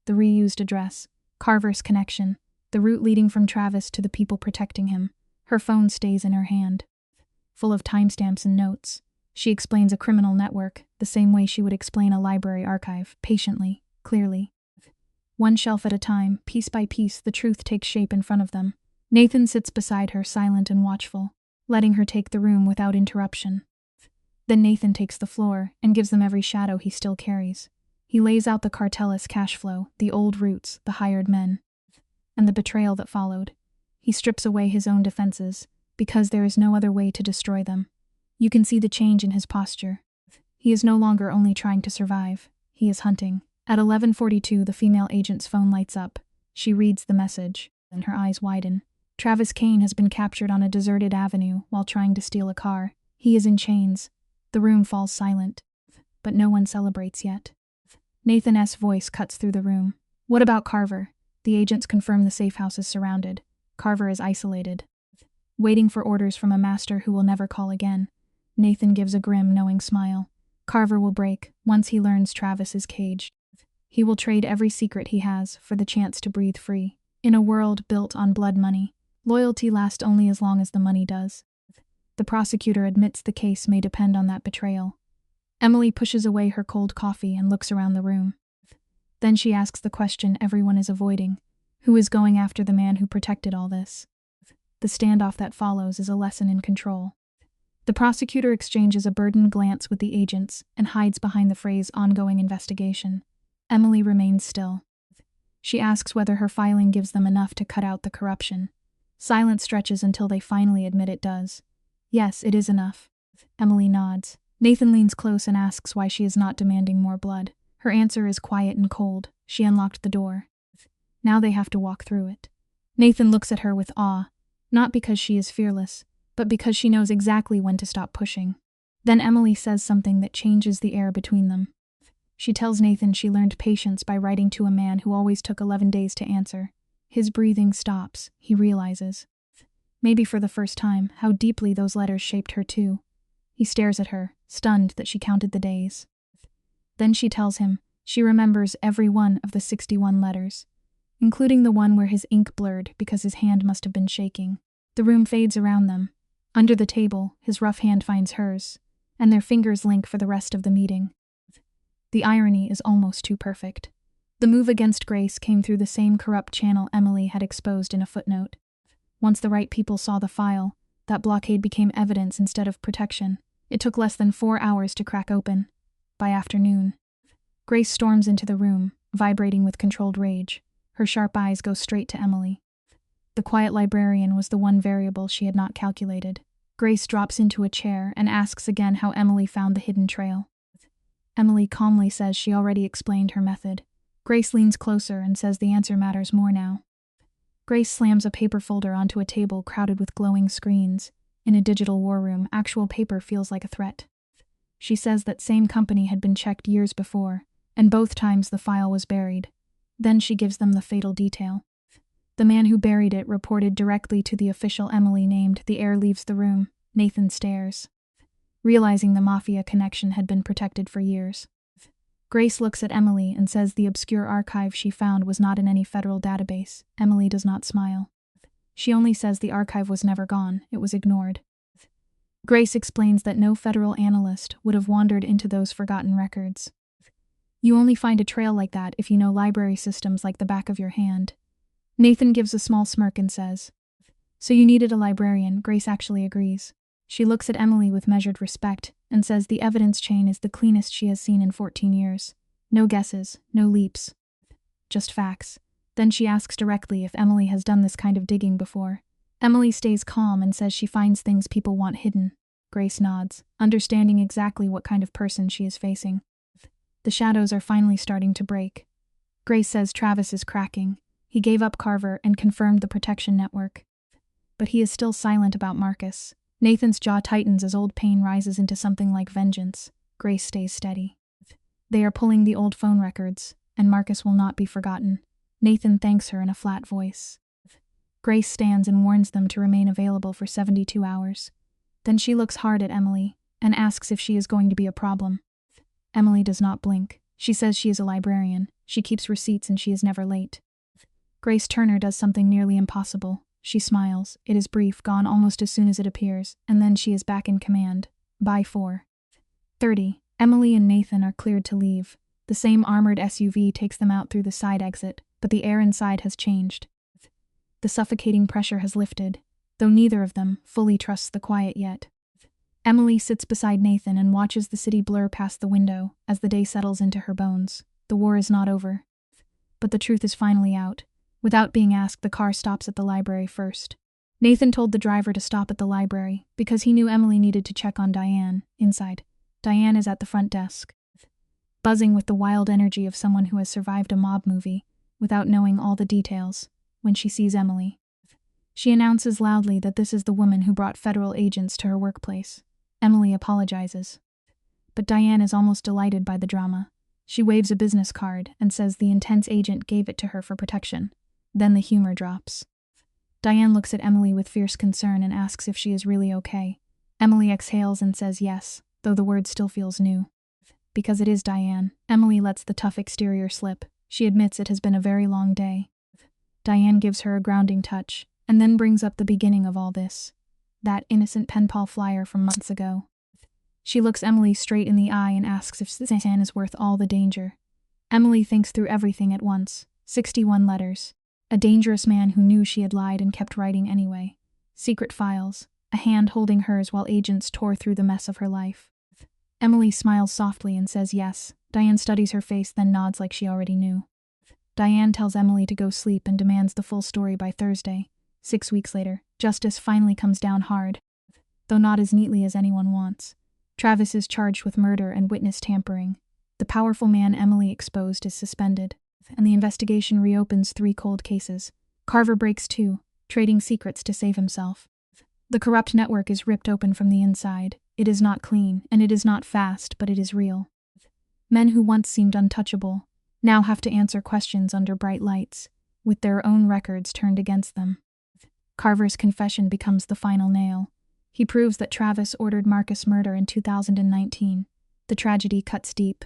the reused address, Carver's connection, the route leading from Travis to the people protecting him. Her phone stays in her hand, full of timestamps and notes. She explains a criminal network the same way she would explain a library archive, patiently, clearly. One shelf at a time, piece by piece, the truth takes shape in front of them. Nathan sits beside her, silent and watchful, letting her take the room without interruption. Then Nathan takes the floor and gives them every shadow he still carries. He lays out the cartel's cash flow, the old roots, the hired men, and the betrayal that followed. He strips away his own defenses, because there is no other way to destroy them. You can see the change in his posture. He is no longer only trying to survive, he is hunting. At 11:42, the female agent's phone lights up. She reads the message, and her eyes widen. Travis Kane has been captured on a deserted avenue while trying to steal a car. He is in chains. The room falls silent, but no one celebrates yet. Nathan's voice cuts through the room. What about Carver? The agents confirm the safe house is surrounded. Carver is isolated, waiting for orders from a master who will never call again. Nathan gives a grim, knowing smile. Carver will break once he learns Travis is caged. He will trade every secret he has for the chance to breathe free. In a world built on blood money, loyalty lasts only as long as the money does. The prosecutor admits the case may depend on that betrayal. Emily pushes away her cold coffee and looks around the room. Then she asks the question everyone is avoiding. Who is going after the man who protected all this? The standoff that follows is a lesson in control. The prosecutor exchanges a burdened glance with the agents and hides behind the phrase ongoing investigation. Emily remains still. She asks whether her filing gives them enough to cut out the corruption. Silence stretches until they finally admit it does. Yes, it is enough. Emily nods. Nathan leans close and asks why she is not demanding more blood. Her answer is quiet and cold. She unlocked the door. Now they have to walk through it. Nathan looks at her with awe, not because she is fearless, but because she knows exactly when to stop pushing. Then Emily says something that changes the air between them. She tells Nathan she learned patience by writing to a man who always took 11 days to answer. His breathing stops. He realizes, maybe for the first time, how deeply those letters shaped her too. He stares at her, stunned that she counted the days. Then she tells him she remembers every one of the 61 letters, including the one where his ink blurred because his hand must have been shaking. The room fades around them. Under the table, his rough hand finds hers, and their fingers link for the rest of the meeting. The irony is almost too perfect. The move against Grace came through the same corrupt channel Emily had exposed in a footnote. Once the right people saw the file, that blockade became evidence instead of protection. It took less than 4 hours to crack open. By afternoon, Grace storms into the room, vibrating with controlled rage. Her sharp eyes go straight to Emily. The quiet librarian was the one variable she had not calculated. Grace drops into a chair and asks again how Emily found the hidden trail. Emily calmly says she already explained her method. Grace leans closer and says the answer matters more now. Grace slams a paper folder onto a table crowded with glowing screens. In a digital war room, actual paper feels like a threat. She says that same company had been checked years before, and both times the file was buried. Then she gives them the fatal detail. The man who buried it reported directly to the official Emily named. The heir leaves the room. Nathan stares, realizing the Mafia connection had been protected for years. Grace looks at Emily and says the obscure archive she found was not in any federal database. Emily does not smile. She only says the archive was never gone, it was ignored. Grace explains that no federal analyst would have wandered into those forgotten records. You only find a trail like that if you know library systems like the back of your hand. Nathan gives a small smirk and says, "So you needed a librarian." Grace actually agrees. She looks at Emily with measured respect and says the evidence chain is the cleanest she has seen in 14 years. No guesses, no leaps. Just facts. Then she asks directly if Emily has done this kind of digging before. Emily stays calm and says she finds things people want hidden. Grace nods, understanding exactly what kind of person she is facing. The shadows are finally starting to break. Grace says Travis is cracking. He gave up Carver and confirmed the protection network. But he is still silent about Marcus. Nathan's jaw tightens as old pain rises into something like vengeance. Grace stays steady. They are pulling the old phone records, and Marcus will not be forgotten. Nathan thanks her in a flat voice. Grace stands and warns them to remain available for 72 hours. Then she looks hard at Emily and asks if she is going to be a problem. Emily does not blink. She says she is a librarian. She keeps receipts and she is never late. Grace Turner does something nearly impossible. She smiles. It is brief, gone almost as soon as it appears, and then she is back in command. By 4:30, Emily and Nathan are cleared to leave. The same armored SUV takes them out through the side exit, but the air inside has changed. The suffocating pressure has lifted, though neither of them fully trusts the quiet yet. Emily sits beside Nathan and watches the city blur past the window as the day settles into her bones. The war is not over. But the truth is finally out. Without being asked, the car stops at the library first. Nathan told the driver to stop at the library because he knew Emily needed to check on Diane. Inside, Diane is at the front desk, buzzing with the wild energy of someone who has survived a mob movie without knowing all the details. When she sees Emily, she announces loudly that this is the woman who brought federal agents to her workplace. Emily apologizes, but Diane is almost delighted by the drama. She waves a business card and says the intense agent gave it to her for protection. Then the humor drops. Diane looks at Emily with fierce concern and asks if she is really okay. Emily exhales and says yes, though the word still feels new. Because it is Diane, Emily lets the tough exterior slip. She admits it has been a very long day. Diane gives her a grounding touch, and then brings up the beginning of all this. That innocent pen pal flyer from months ago. She looks Emily straight in the eye and asks if this man is worth all the danger. Emily thinks through everything at once. 61 letters. A dangerous man who knew she had lied and kept writing anyway. Secret files. A hand holding hers while agents tore through the mess of her life. Emily smiles softly and says yes. Diane studies her face, then nods like she already knew. Diane tells Emily to go sleep and demands the full story by Thursday. 6 weeks later, justice finally comes down hard, though not as neatly as anyone wants. Travis is charged with murder and witness tampering. The powerful man Emily exposed is suspended, and the investigation reopens 3 cold cases. Carver breaks 2, trading secrets to save himself. The corrupt network is ripped open from the inside. It is not clean, and it is not fast, but it is real. Men who once seemed untouchable now have to answer questions under bright lights, with their own records turned against them. Carver's confession becomes the final nail. He proves that Travis ordered Marcus' murder in 2019. The tragedy cuts deep.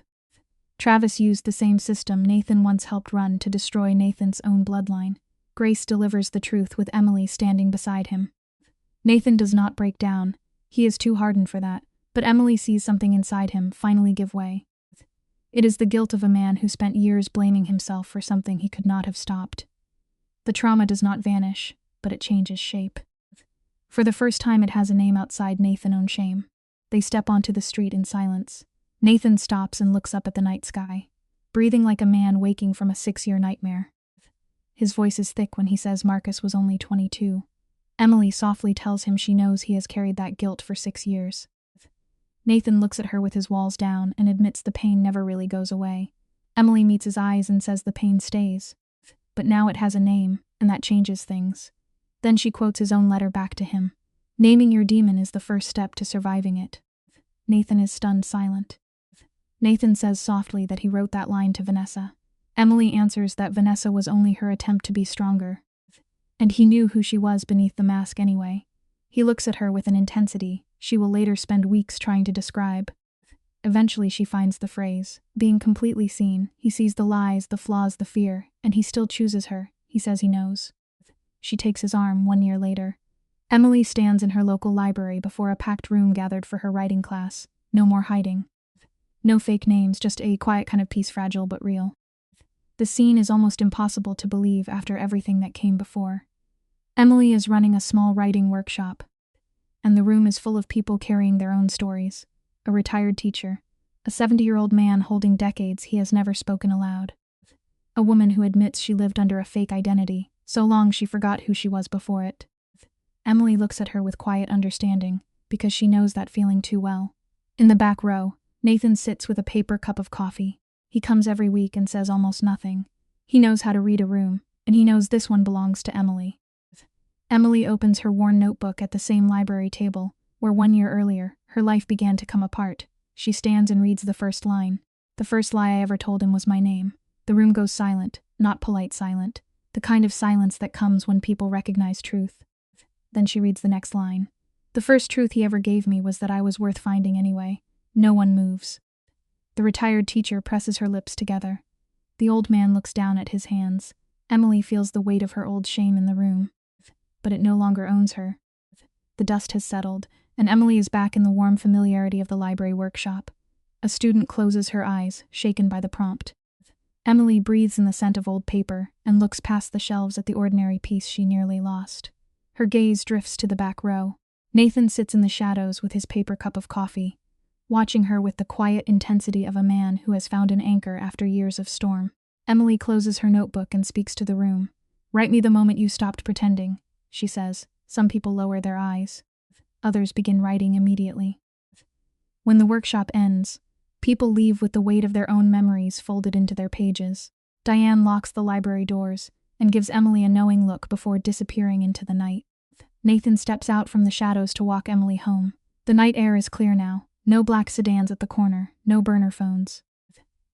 Travis used the same system Nathan once helped run to destroy Nathan's own bloodline. Grace delivers the truth with Emily standing beside him. Nathan does not break down. He is too hardened for that, but Emily sees something inside him finally give way. It is the guilt of a man who spent years blaming himself for something he could not have stopped. The trauma does not vanish, but it changes shape. For the first time, it has a name outside Nathan's own shame. They step onto the street in silence. Nathan stops and looks up at the night sky, breathing like a man waking from a 6-year nightmare. His voice is thick when he says Marcus was only 22. Emily softly tells him she knows he has carried that guilt for 6 years. Nathan looks at her with his walls down and admits the pain never really goes away. Emily meets his eyes and says the pain stays. But now it has a name, and that changes things. Then she quotes his own letter back to him. Naming your demon is the first step to surviving it. Nathan is stunned silent. Nathan says softly that he wrote that line to Vanessa. Emily answers that Vanessa was only her attempt to be stronger. And he knew who she was beneath the mask anyway. He looks at her with an intensity she will later spend weeks trying to describe. Eventually she finds the phrase. Being completely seen, he sees the lies, the flaws, the fear, and he still chooses her. He says he knows. She takes his arm 1 year later. Emily stands in her local library before a packed room gathered for her writing class. No more hiding. No fake names, just a quiet kind of peace, fragile but real. The scene is almost impossible to believe after everything that came before. Emily is running a small writing workshop, and the room is full of people carrying their own stories. A retired teacher, a 70-year-old man holding decades he has never spoken aloud, a woman who admits she lived under a fake identity, so long she forgot who she was before it. Emily looks at her with quiet understanding, because she knows that feeling too well. In the back row, Nathan sits with a paper cup of coffee. He comes every week and says almost nothing. He knows how to read a room, and he knows this one belongs to Emily. Emily opens her worn notebook at the same library table, where 1 year earlier, her life began to come apart. She stands and reads the first line. The first lie I ever told him was my name. The room goes silent, not polite silent, the kind of silence that comes when people recognize truth. Then she reads the next line. The first truth he ever gave me was that I was worth finding anyway. No one moves. The retired teacher presses her lips together. The old man looks down at his hands. Emily feels the weight of her old shame in the room, but it no longer owns her. The dust has settled, and Emily is back in the warm familiarity of the library workshop. A student closes her eyes, shaken by the prompt. Emily breathes in the scent of old paper and looks past the shelves at the ordinary piece she nearly lost. Her gaze drifts to the back row. Nathan sits in the shadows with his paper cup of coffee, watching her with the quiet intensity of a man who has found an anchor after years of storm. Emily closes her notebook and speaks to the room. Write me the moment you stopped pretending, she says. Some people lower their eyes. Others begin writing immediately. When the workshop ends, people leave with the weight of their own memories folded into their pages. Diane locks the library doors and gives Emily a knowing look before disappearing into the night. Nathan steps out from the shadows to walk Emily home. The night air is clear now. No black sedans at the corner, no burner phones.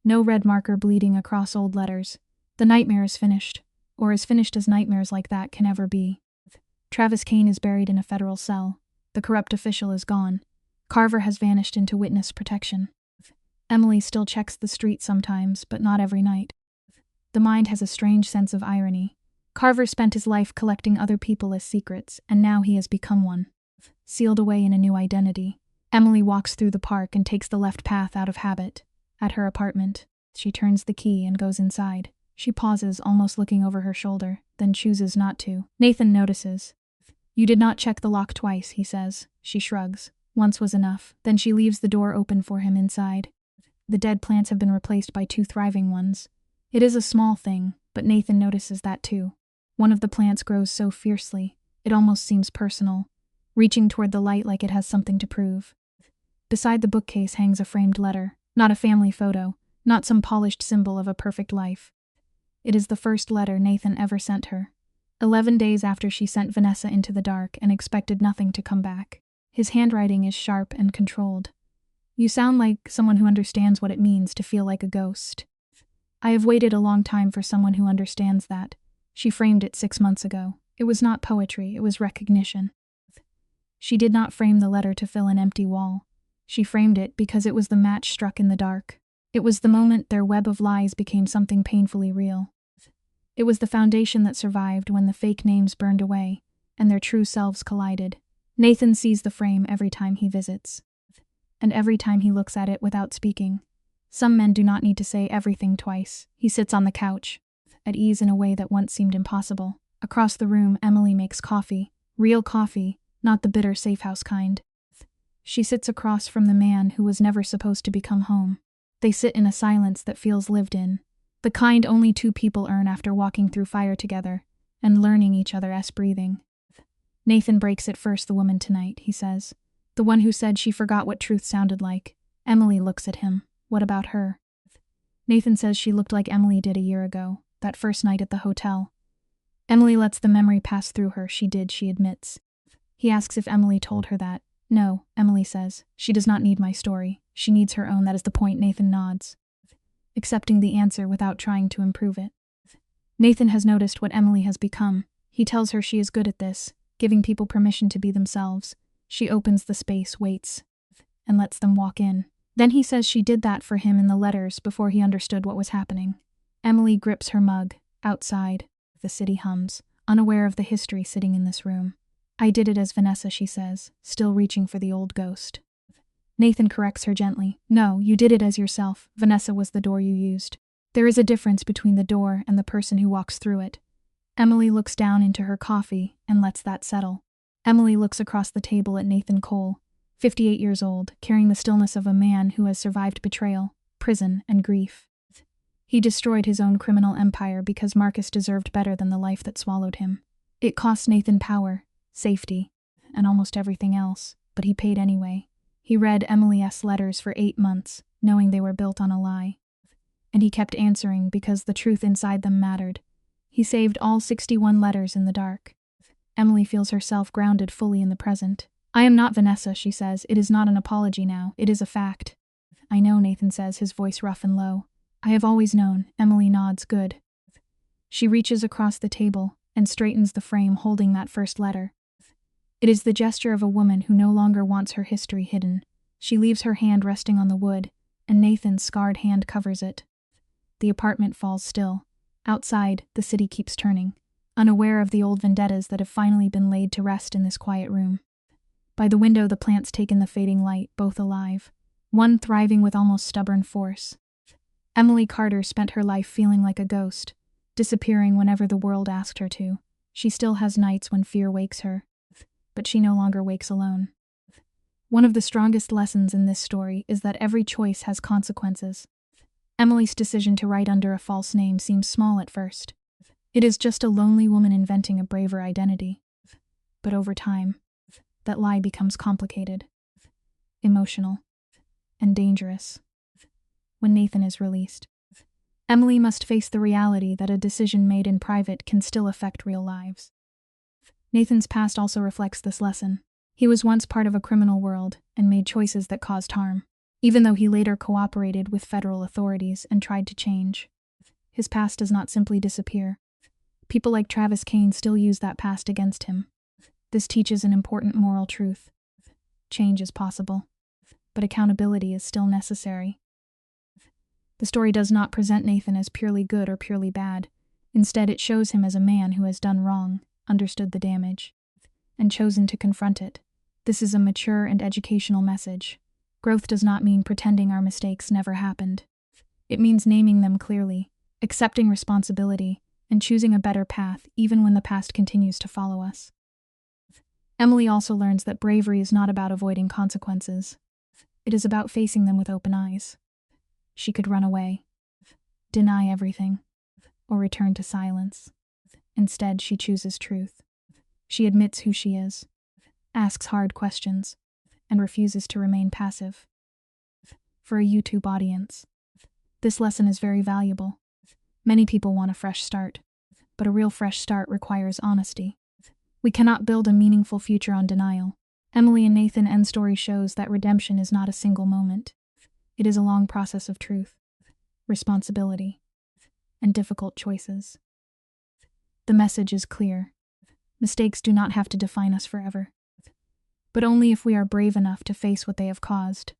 No red marker bleeding across old letters. The nightmare is finished, or as finished as nightmares like that can ever be. Travis Kane is buried in a federal cell. The corrupt official is gone. Carver has vanished into witness protection. Emily still checks the street sometimes, but not every night. The mind has a strange sense of irony. Carver spent his life collecting other people as secrets, and now he has become one. Sealed away in a new identity. Emily walks through the park and takes the left path out of habit. At her apartment, she turns the key and goes inside. She pauses, almost looking over her shoulder, then chooses not to. Nathan notices. You did not check the lock twice, he says. She shrugs. Once was enough. Then she leaves the door open for him inside. The dead plants have been replaced by 2 thriving ones. It is a small thing, but Nathan notices that too. One of the plants grows so fiercely, it almost seems personal, reaching toward the light like it has something to prove. Beside the bookcase hangs a framed letter, not a family photo, not some polished symbol of a perfect life. It is the first letter Nathan ever sent her. 11 days after she sent Vanessa into the dark and expected nothing to come back. His handwriting is sharp and controlled. You sound like someone who understands what it means to feel like a ghost. I have waited a long time for someone who understands that. She framed it 6 months ago. It was not poetry, it was recognition. She did not frame the letter to fill an empty wall. She framed it because it was the match struck in the dark. It was the moment their web of lies became something painfully real. It was the foundation that survived when the fake names burned away and their true selves collided. Nathan sees the frame every time he visits, and every time he looks at it without speaking. Some men do not need to say everything twice. He sits on the couch, at ease in a way that once seemed impossible. Across the room, Emily makes coffee. Real coffee, not the bitter safehouse kind. She sits across from the man who was never supposed to become home. They sit in a silence that feels lived in, the kind only 2 people earn after walking through fire together and learning each other's breathing. Nathan breaks it first, the woman tonight, he says. The one who said she forgot what truth sounded like. Emily looks at him. What about her? Nathan says she looked like Emily did a year ago, that first night at the hotel. Emily lets the memory pass through her. She did, she admits. He asks if Emily told her that. No, Emily says. She does not need my story. She needs her own. That is the point. Nathan nods, accepting the answer without trying to improve it. Nathan has noticed what Emily has become. He tells her she is good at this, giving people permission to be themselves. She opens the space, waits, and lets them walk in. Then he says she did that for him in the letters before he understood what was happening. Emily grips her mug. Outside, the city hums, unaware of the history sitting in this room. I did it as Vanessa, she says, still reaching for the old ghost. Nathan corrects her gently. No, you did it as yourself. Vanessa was the door you used. There is a difference between the door and the person who walks through it. Emily looks down into her coffee and lets that settle. Emily looks across the table at Nathan Cole, 58 years old, carrying the stillness of a man who has survived betrayal, prison, and grief. He destroyed his own criminal empire because Marcus deserved better than the life that swallowed him. It cost Nathan power, safety, and almost everything else, but he paid anyway. He read Emily's letters for 8 months, knowing they were built on a lie. And he kept answering because the truth inside them mattered. He saved all 61 letters in the dark. Emily feels herself grounded fully in the present. "I am not Vanessa," she says. "It is not an apology now. It is a fact." "I know," Nathan says, his voice rough and low. "I have always known." Emily nods. "Good." She reaches across the table and straightens the frame holding that first letter. It is the gesture of a woman who no longer wants her history hidden. She leaves her hand resting on the wood, and Nathan's scarred hand covers it. The apartment falls still. Outside, the city keeps turning, unaware of the old vendettas that have finally been laid to rest in this quiet room. By the window, the plants take in the fading light, both alive, one thriving with almost stubborn force. Emily Carter spent her life feeling like a ghost, disappearing whenever the world asked her to. She still has nights when fear wakes her, but she no longer wakes alone. One of the strongest lessons in this story is that every choice has consequences. Emily's decision to write under a false name seems small at first. It is just a lonely woman inventing a braver identity. But over time, that lie becomes complicated, emotional, and dangerous. When Nathan is released, Emily must face the reality that a decision made in private can still affect real lives. Nathan's past also reflects this lesson. He was once part of a criminal world and made choices that caused harm, even though he later cooperated with federal authorities and tried to change. His past does not simply disappear. People like Travis Kane still use that past against him. This teaches an important moral truth. Change is possible, but accountability is still necessary. The story does not present Nathan as purely good or purely bad. Instead, it shows him as a man who has done wrong, understood the damage, and chosen to confront it. This is a mature and educational message. Growth does not mean pretending our mistakes never happened. It means naming them clearly, accepting responsibility, and choosing a better path even when the past continues to follow us. Emily also learns that bravery is not about avoiding consequences. It is about facing them with open eyes. She could run away, deny everything, or return to silence. Instead, she chooses truth. She admits who she is, asks hard questions, and refuses to remain passive. For a YouTube audience, this lesson is very valuable. Many people want a fresh start, but a real fresh start requires honesty. We cannot build a meaningful future on denial. Emily and Nathan end story shows that redemption is not a single moment. It is a long process of truth, responsibility, and difficult choices. The message is clear. Mistakes do not have to define us forever, but only if we are brave enough to face what they have caused.